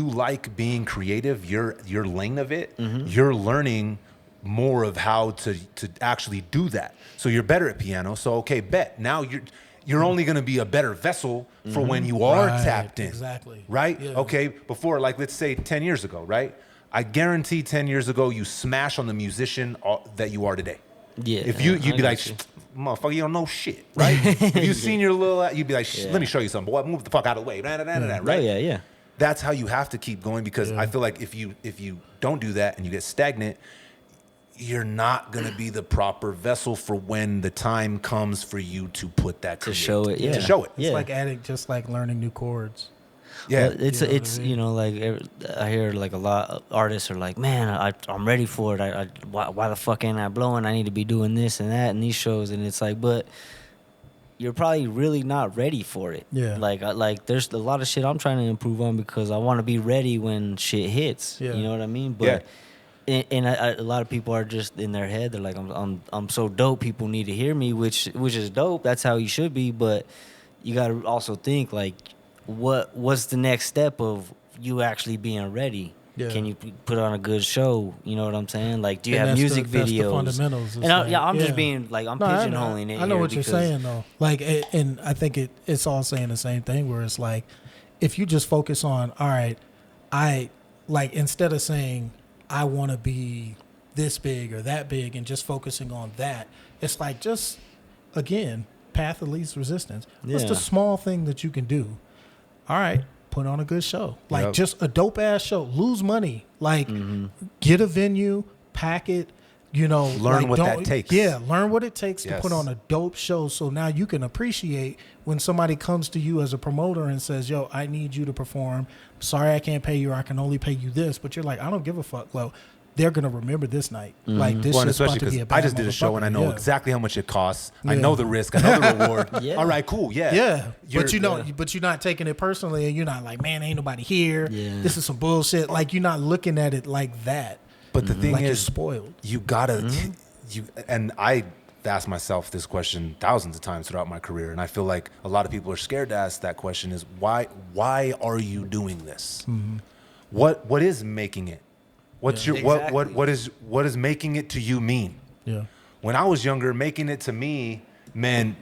like being creative, your lane of it. You're learning more of how to actually do that. So you're better at piano. So okay, bet. Now you're only going to be a better vessel for when you are tapped in. Exactly. Right? Yeah. Okay, before, like, let's say 10 years ago, right? I guarantee 10 years ago you smash on the musician that you are today. Yeah. If you'd be like, motherfucker, you don't know shit, right? If you seen your little, you'd be like, let me show you something, boy. Move the fuck out of the way, right? Oh, yeah. That's how you have to keep going, because I feel like if you don't do that and you get stagnant, you're not gonna be the proper vessel for when the time comes for you to put that To show it, yeah. to show it. It's like just like learning new chords. Yeah, Well, it's you know, like I hear like a lot of artists are like, man, I'm ready for it. Why the fuck ain't I blowing? I need to be doing this and that in these shows, and it's like, but you're probably really not ready for it. Yeah. Like there's a lot of shit I'm trying to improve on because I want to be ready when shit hits. Yeah. You know what I mean? But and a lot of people are just in their head. They're like, I'm so dope. People need to hear me, which is dope. That's how you should be. But you got to also think like, what's the next step of you actually being ready? Yeah. Can you put on a good show? You know what I'm saying? Like, do you And have that's music that's the videos? fundamentals. It's And like, I'm just being like, I'm pigeonholing it. I know here what you're because- saying though. Like, and I think it's all saying the same thing. Where it's like, if you just focus on, all right, instead of saying I want to be this big or that big, and just focusing on that, it's like just again path of least resistance. What's Yeah. the small thing that you can do? All right, put on a good show. Like Yep. just a dope ass show. Lose money. Like get a venue, pack it. You know, Learn like, what that don't- takes. Yeah, learn what it takes to Yes. put on a dope show. So now you can appreciate when somebody comes to you as a promoter and says, "Yo, I need you to perform. Sorry, I can't pay you. Or I can only pay you this." But you're like, "I don't give a fuck." Well, they're gonna remember this night. Like this Well, and is about especially to be a because bad I just did a show and I know motherfucker. exactly how much it costs. I Yeah. know the risk. I know the reward. Yeah. All right, cool. Yeah. Yeah, You're- but you know, but you're not taking it personally, and you're not like, "Man, ain't nobody here. Yeah. This is some bullshit." Like you're not looking at it like that. But the thing Like you're is, spoiled. you gotta, you, and I asked myself this question thousands of times throughout my career, and I feel like a lot of people are scared to ask that question: is why are you doing this? What is making it? What's your Exactly. what is making it to you mean? Yeah, When I was younger, making it to me meant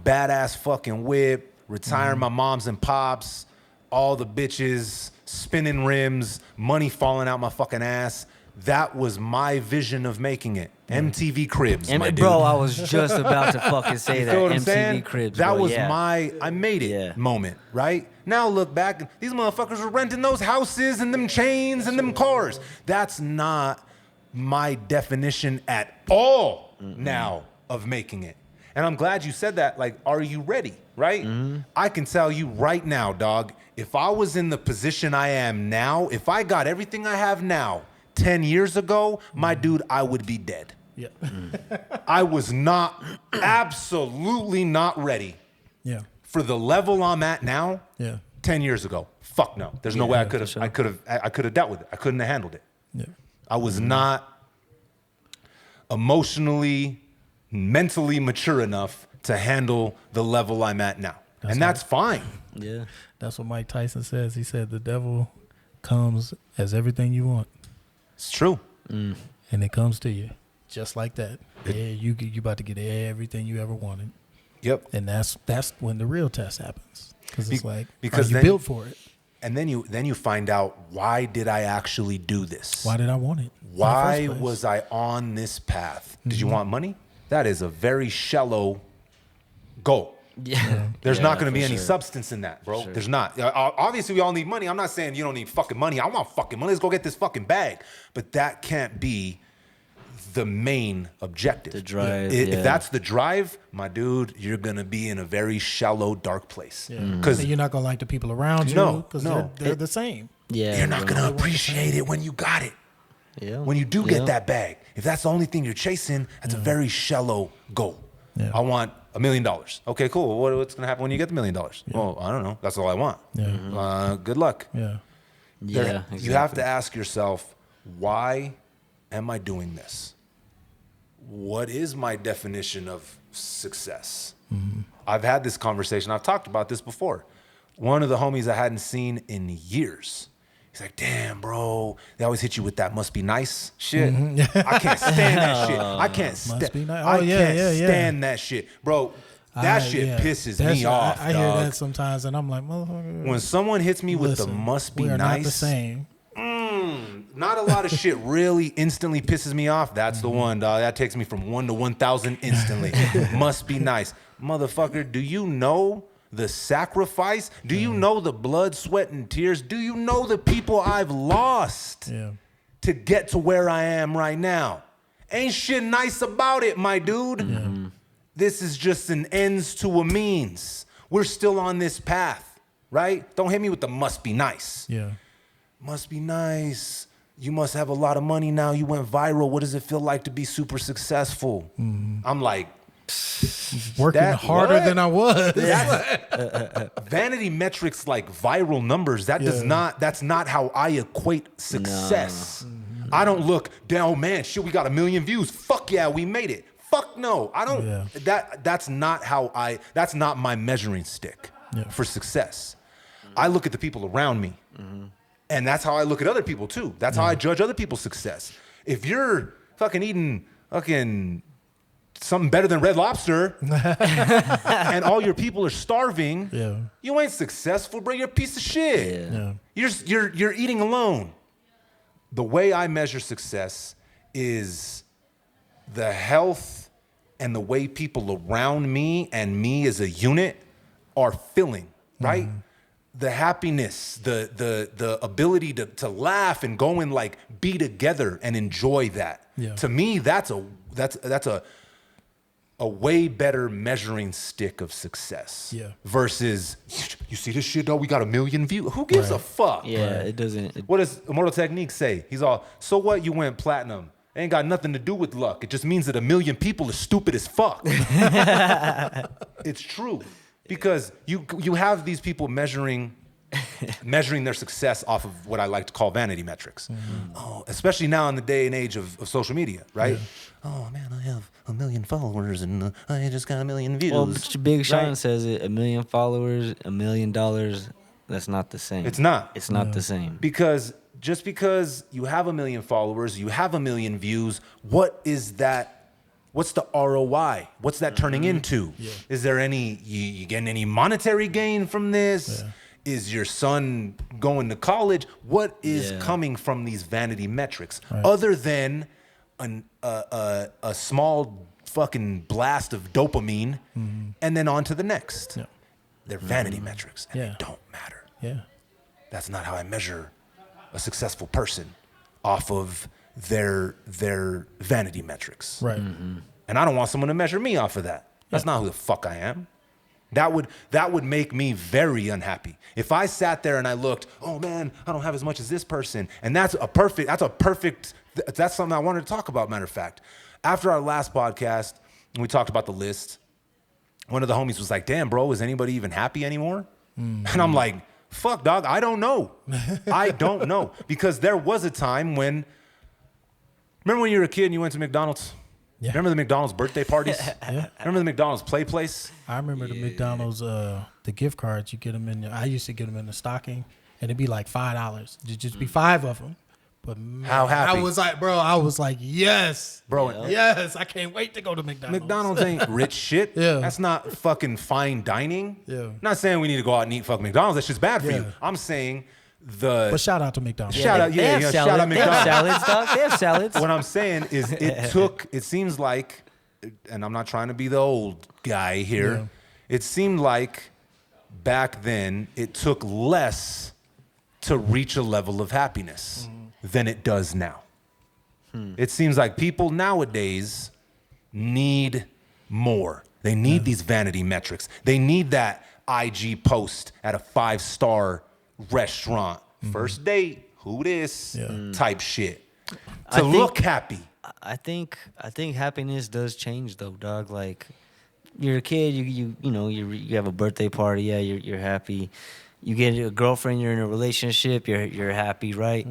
badass fucking whip, retiring my moms and pops, all the bitches, spinning rims, money falling out my fucking ass. That was my vision of making it. MTV Cribs, my dude. Bro, I was just about to fucking say You that. feel what I'm MTV saying? Cribs. That bro, was yeah. my I made it Yeah. moment, right? Now look back, these motherfuckers were renting those houses and them chains and them cars. That's not my definition at all now of making it. And I'm glad you said that. Like, are you ready? Right? I can tell you right now, dog, if I was in the position I am now, if I got everything I have now 10 years ago, my dude, I would be dead. yeah, I was not, absolutely not ready yeah, for the level I'm at now. yeah, 10 years ago. Fuck no. There's no way I could have. sure. I could have dealt with it. I couldn't have handled it. yeah. I was not emotionally, mentally mature enough to handle the level I'm at now, and that's fine. Yeah. That's what Mike Tyson says. He said the devil comes as everything you want, It's true. and it comes to you just like that. Yeah, you about to get everything you ever wanted, Yep. and that's when the real test happens because it's like because are you then- built for it? And then you find out, why did I actually do this? Why did I want it? in the Why first place? was I on this path? Did you want money? That is a very shallow goal. Yeah. There's Yeah, not going to be for any sure. substance in that, bro. There's not. Obviously, we all need money. I'm not saying you don't need fucking money. I want fucking money. Let's go get this fucking bag. But that can't be the main objective. The drive, If yeah. that's the drive, my dude, you're going to be in a very shallow, dark place. Yeah. Because And you're not gonna like the people around you No, because no. they're the same. Yeah. you're not bro. going to appreciate it when you got it. Yeah. When you do Yeah. get that bag, if that's the only thing you're chasing, that's a very shallow goal. Yeah. I want $1 million. Okay, cool. What's gonna happen when you get the $1 million? Well, I don't know. That's all I want. Yeah. Good luck. Yeah. There- Yeah. You have to ask yourself, why am I doing this? What is my definition of success? I've had this conversation. I've talked about this before. One of the homies I hadn't seen in years. He's like, damn, bro, they always hit you with that must be nice shit. I can't stand that shit. I can't, Must be nice. I Oh, yeah, can't yeah, yeah. stand that shit. Bro, that shit Yeah. pisses That's- me off, I dog. hear that sometimes, and I'm like, motherfucker. When someone hits me with the listen, must be we are nice, not the same. not a lot of shit really instantly pisses me off. That's the one, dog. That takes me from 1 to 1,000 instantly. Must be nice. Motherfucker, do you know the sacrifice? Do you know the blood, sweat, and tears? Do you know the people I've lost Yeah. to get to where I am right now? Ain't shit nice about it, my dude. This is just an ends to a means. We're still on this path, right? Don't hit me with the must be nice. Yeah. Must be nice. You must have a lot of money now. You went viral. What does it feel like to be super successful? I'm like, Working That- harder what? than I was. vanity metrics like viral numbers, that's not how I equate success. I don't look down, man, shit, we got 1 million views. Fuck yeah, we made it. Fuck no. I don't that's not my measuring stick for success. I look at the people around me. And that's how I look at other people too. That's how I judge other people's success. If you're fucking eating fucking something better than Red Lobster and all your people are starving, you ain't successful, bro. You're a piece of shit. You're eating alone. The way I measure success is the health and the way people around me and me as a unit are feeling, right? The happiness, the ability to laugh and go and like be together and enjoy that. Yeah. To me, that's a way better measuring stick of success. Yeah. Versus, you see this shit, though? We got 1 million views. Who gives a fuck? Yeah, it doesn't. What does Immortal Technique say? He's all, so what? You went platinum. It ain't got nothing to do with luck. It just means that 1 million people are stupid as fuck. It's true. Because you have these people measuring their success off of what I like to call vanity metrics. Oh, especially now in the day and age of social media, right? Yeah. Oh man, I have 1 million followers and I just got 1 million views. Well, Big Sean right? says it: 1 million followers, $1 million. That's not the same. It's not. It's not the same. Because just because you have 1 million followers, you have 1 million views, what is that? What's the ROI? What's that turning into? Yeah. Is there any, you getting any monetary gain from this? Yeah. Is your son going to college? What is coming from these vanity metrics? Right. Other than a small fucking blast of dopamine and then on to the next. Yeah. They're vanity metrics and they don't matter. Yeah. That's not how I measure a successful person, off of their vanity metrics. Right. And I don't want someone to measure me off of that. That's not who the fuck I am. That would make me very unhappy. If I sat there and I looked, oh man, I don't have as much as this person. And that's something I wanted to talk about, matter of fact. After our last podcast, we talked about the list. One of the homies was like, damn, bro, is anybody even happy anymore? And I'm like, fuck, dog, I don't know. I don't know. Because there was a time when, remember when you were a kid and you went to McDonald's? Yeah. Remember the McDonald's birthday parties? Remember the McDonald's play place? I remember the McDonald's, the gift cards. You get them in. I used to get them in the stocking, and it'd be like $5. It'd just be 5 of them. But man, how happy? I was like, yes, bro, yes. I can't wait to go to McDonald's. McDonald's ain't rich shit. That's not fucking fine dining. Not saying we need to go out and eat fuck McDonald's. That's just bad for you. I'm saying. But shout out to McDonald's. Shout out McDonald's. They have salads, dog. They have salads. What I'm saying is it seems like, and I'm not trying to be the old guy here, it seemed like back then it took less to reach a level of happiness than it does now. It seems like people nowadays need more. They need these vanity metrics. They need that IG post at a 5-star restaurant, first date, who this type shit to look happy. I think happiness does change though, dog. Like you're a kid, you have a birthday party, you're happy. You get a girlfriend, you're in a relationship, you're happy, right?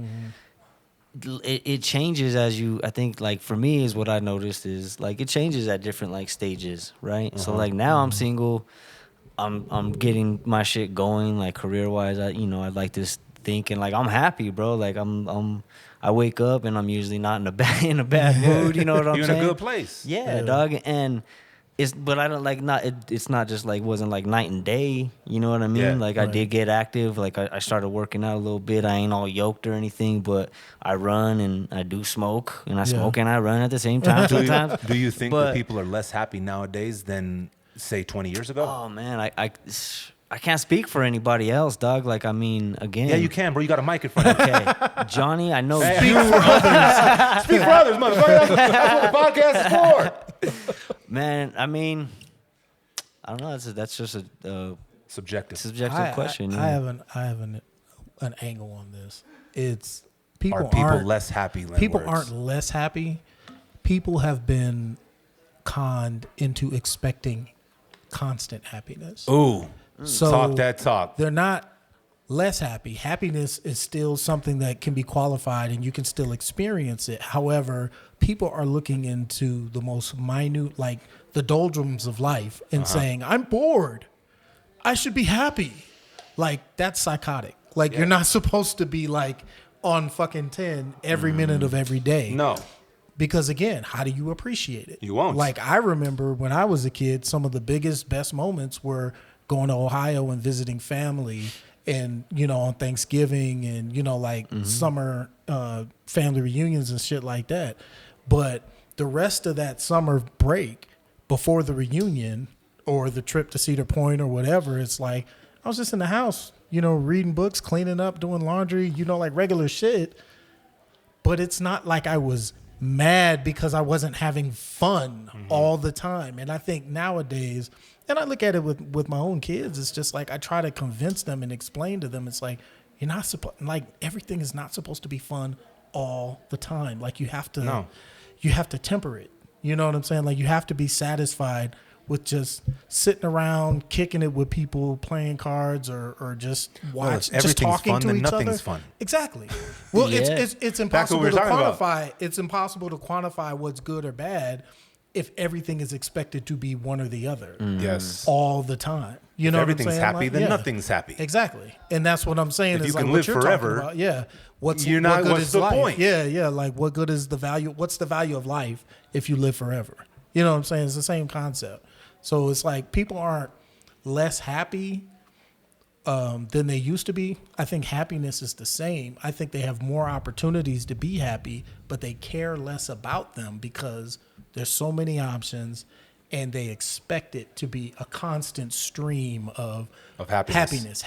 It changes as you. I think like for me is what I noticed is like it changes at different like stages, right? So like now I'm single. I'm getting my shit going, like career wise. I'd like to think and like I'm happy, bro. Like I wake up and I'm usually not in a bad mood. You know what I'm saying? You're in a good place. Yeah, dog. And but I don't like not. It's not just like wasn't like night and day. You know what I mean? Yeah, like I did get active. Like I started working out a little bit. I ain't all yoked or anything, but I run and I do smoke and I smoke and I run at the same time sometimes. Do you think that people are less happy nowadays than say 20 years ago? Oh man, I can't speak for anybody else, dog. Like I mean, again. Yeah, you can, bro. You got a mic in front of you. Okay, Johnny, I know. Speak for others. Speak for others, motherfucker. That's what the podcast is for. Man, I mean, I don't know. That's just a subjective question. I have an angle on this. It's people are aren't less happy. People aren't less happy. People have been conned into expecting constant happiness. Ooh, so talk that talk. They're not less happy. Happiness is still something that can be qualified and you can still experience it. However, people are looking into the most minute, like the doldrums of life and saying, I'm bored. I should be happy. Like that's psychotic. Like you're not supposed to be like on fucking 10 every minute of every day. No. Because again, how do you appreciate it? You won't. Like I remember when I was a kid, some of the biggest, best moments were going to Ohio and visiting family and, on Thanksgiving and, like summer family reunions and shit like that. But the rest of that summer break, before the reunion or the trip to Cedar Point or whatever, it's like I was just in the house, reading books, cleaning up, doing laundry, like regular shit. But it's not like I was mad because I wasn't having fun all the time. And I think nowadays, and I look at it with my own kids, it's just like I try to convince them and explain to them. It's like, you're not supposed, like everything is not supposed to be fun all the time. Like you have to temper it. You know what I'm saying? Like you have to be satisfied with just sitting around, kicking it with people, playing cards, or just watch, just talking fun, to then each other. Nothing's fun. Exactly. Well, it's impossible to quantify. It's impossible to quantify what's good or bad if everything is expected to be one or the other. Yes. All the time. You know, if everything's what I'm saying? happy, then nothing's happy. Exactly, and that's what I'm saying. If is you like can what live you're forever, talking about. Yeah. What's the life? point? Yeah. Like what good is the value? What's the value of life if you live forever? You know what I'm saying? It's the same concept. So it's like people aren't less happy than they used to be. I think happiness is the same. I think they have more opportunities to be happy, but they care less about them because there's so many options, and they expect it to be a constant stream of happiness,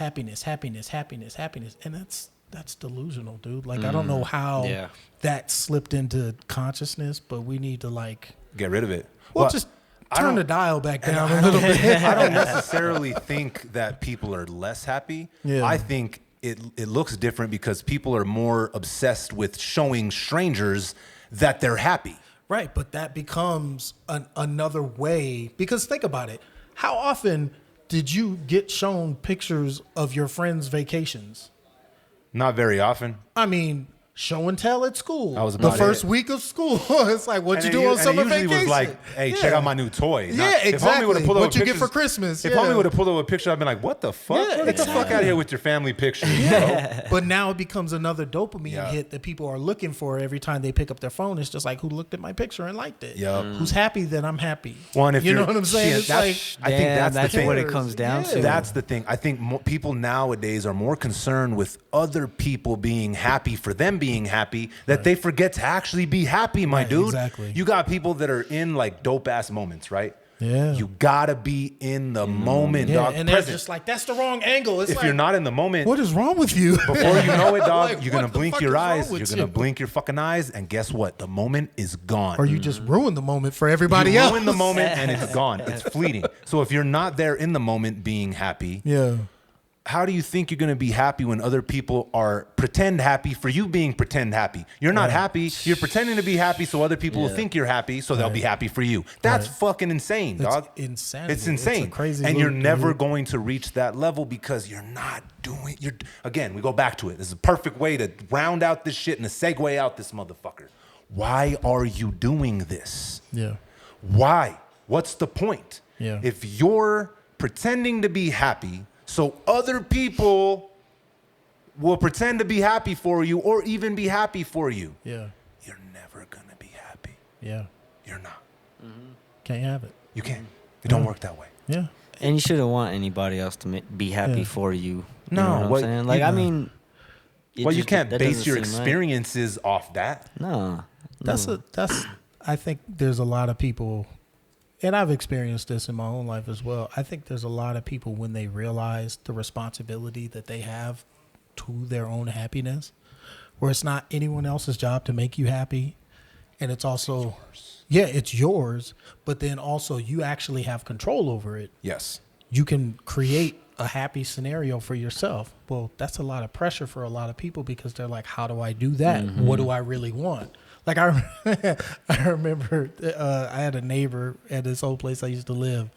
and that's delusional, dude. Like I don't know how that slipped into consciousness, but we need to like get rid of it. Well, just turn the dial back down a little bit. I don't necessarily think that people are less happy. Yeah. I think it looks different because people are more obsessed with showing strangers that they're happy. Right, but that becomes another way. Because think about it. How often did you get shown pictures of your friends' vacations? Not very often. I mean, show and tell at school. I was the first week of school. It's like, what'd you do on summer vacation? It usually was like, hey, check out my new toy. Yeah, exactly. What'd you get for Christmas? If homie would have pulled up a picture, I'd been like, what the fuck? Yeah, Get the fuck out of here with your family pictures. Yeah. But now it becomes another dopamine hit that people are looking for every time they pick up their phone. It's just like, who looked at my picture and liked it? Yep. Who's happy that I'm happy? Well, and if you know what I'm saying? It's like, I think that's what it comes down to. That's the thing. I think people nowadays are more concerned with other people being happy for them being happy that they forget to actually be happy, my dude. Exactly. You got people that are in like dope ass moments, right? Yeah. You gotta be in the moment, dog. And they're just like, that's the wrong angle. It's if like, you're not in the moment, what is wrong with you? Before you know it, dog, Like, you're gonna blink your eyes. You're gonna you? blink your fucking eyes, and guess what? The moment is gone. Or you just ruin the moment for everybody else. You ruin the moment, and it's gone. It's fleeting. So if you're not there in the moment, being happy, how do you think you're going to be happy when other people are pretend happy for you being pretend happy? You're not happy. You're pretending to be happy so other people will think you're happy, so they'll be happy for you. That's fucking insane, dog. It's insanity. It's insane. It's a crazy and loop, you're never dude. going to reach that level because you're not doing. Again, we go back to it. This is a perfect way to round out this shit and to segue out this motherfucker. Why are you doing this? Yeah. Why? What's the point? Yeah. If you're pretending to be happy so other people will pretend to be happy for you or even be happy for you, you're never going to be happy. Yeah. You're not. Can't have it. You can't. It don't work that way. Yeah. And you shouldn't want anybody else to be happy for you. No, you know what I'm saying? Like, I mean, you can't base your seem experiences off that. No. I think there's a lot of people, and I've experienced this in my own life as well. I think there's a lot of people when they realize the responsibility that they have to their own happiness, where it's not anyone else's job to make you happy. And it's also, it's yours, but then also you actually have control over it. Yes. You can create a happy scenario for yourself. Well, that's a lot of pressure for a lot of people because they're like, how do I do that? Mm-hmm. What do I really want? Like I remember I had a neighbor at this old place I used to live.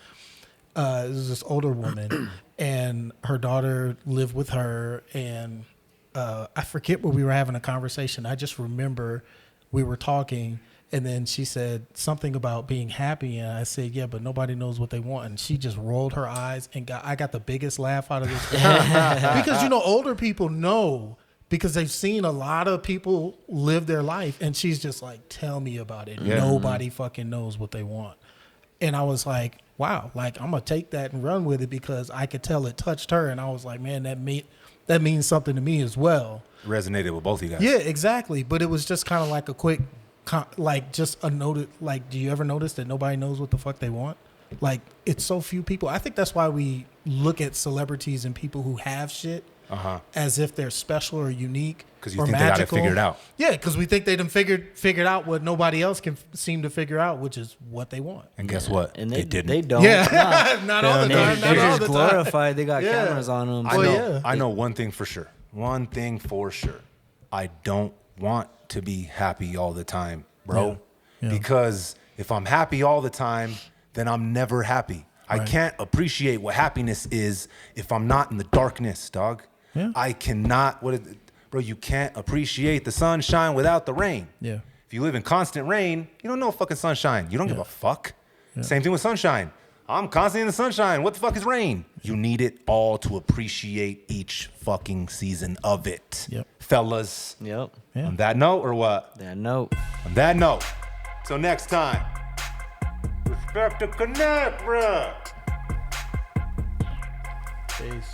It was this older woman, and her daughter lived with her. And I forget what we were having a conversation. I just remember we were talking, and then she said something about being happy, and I said, "Yeah, but nobody knows what they want." And she just rolled her eyes, and I got the biggest laugh out of this because older people know. Because they've seen a lot of people live their life, and she's just like, tell me about it. Yeah. Nobody fucking knows what they want. And I was like, wow, like I'm going to take that and run with it because I could tell it touched her. And I was like, man, that means something to me as well. Resonated with both of you guys. Yeah, exactly. But it was just kind of like a quick like just a note. Like, do you ever notice that nobody knows what the fuck they want? Like, it's so few people. I think that's why we look at celebrities and people who have shit as if they're special or unique. Because you or think magical. they got it figured out. Yeah, because we think they done figured out what nobody else can seem to figure out, which is what they want. And guess what? And they didn't. They don't. Yeah, not all the time. They're Not all just the time. glorified. They got Yeah. cameras on them. I know one thing for sure. One thing for sure. I don't want to be happy all the time, bro. Yeah. Because if I'm happy all the time, then I'm never happy. I can't appreciate what happiness is if I'm not in the darkness, dog. Yeah. I cannot, bro, you can't appreciate the sunshine without the rain. Yeah. If you live in constant rain, you don't know fucking sunshine. You don't give a fuck. Same thing with sunshine. I'm constantly in the sunshine. What the fuck is rain? You need it all to appreciate each fucking season of it. Yep. Fellas. Yep. Yeah. On that note, or what? That note. On that note. Till next time. Respect to connect, bruh. Peace.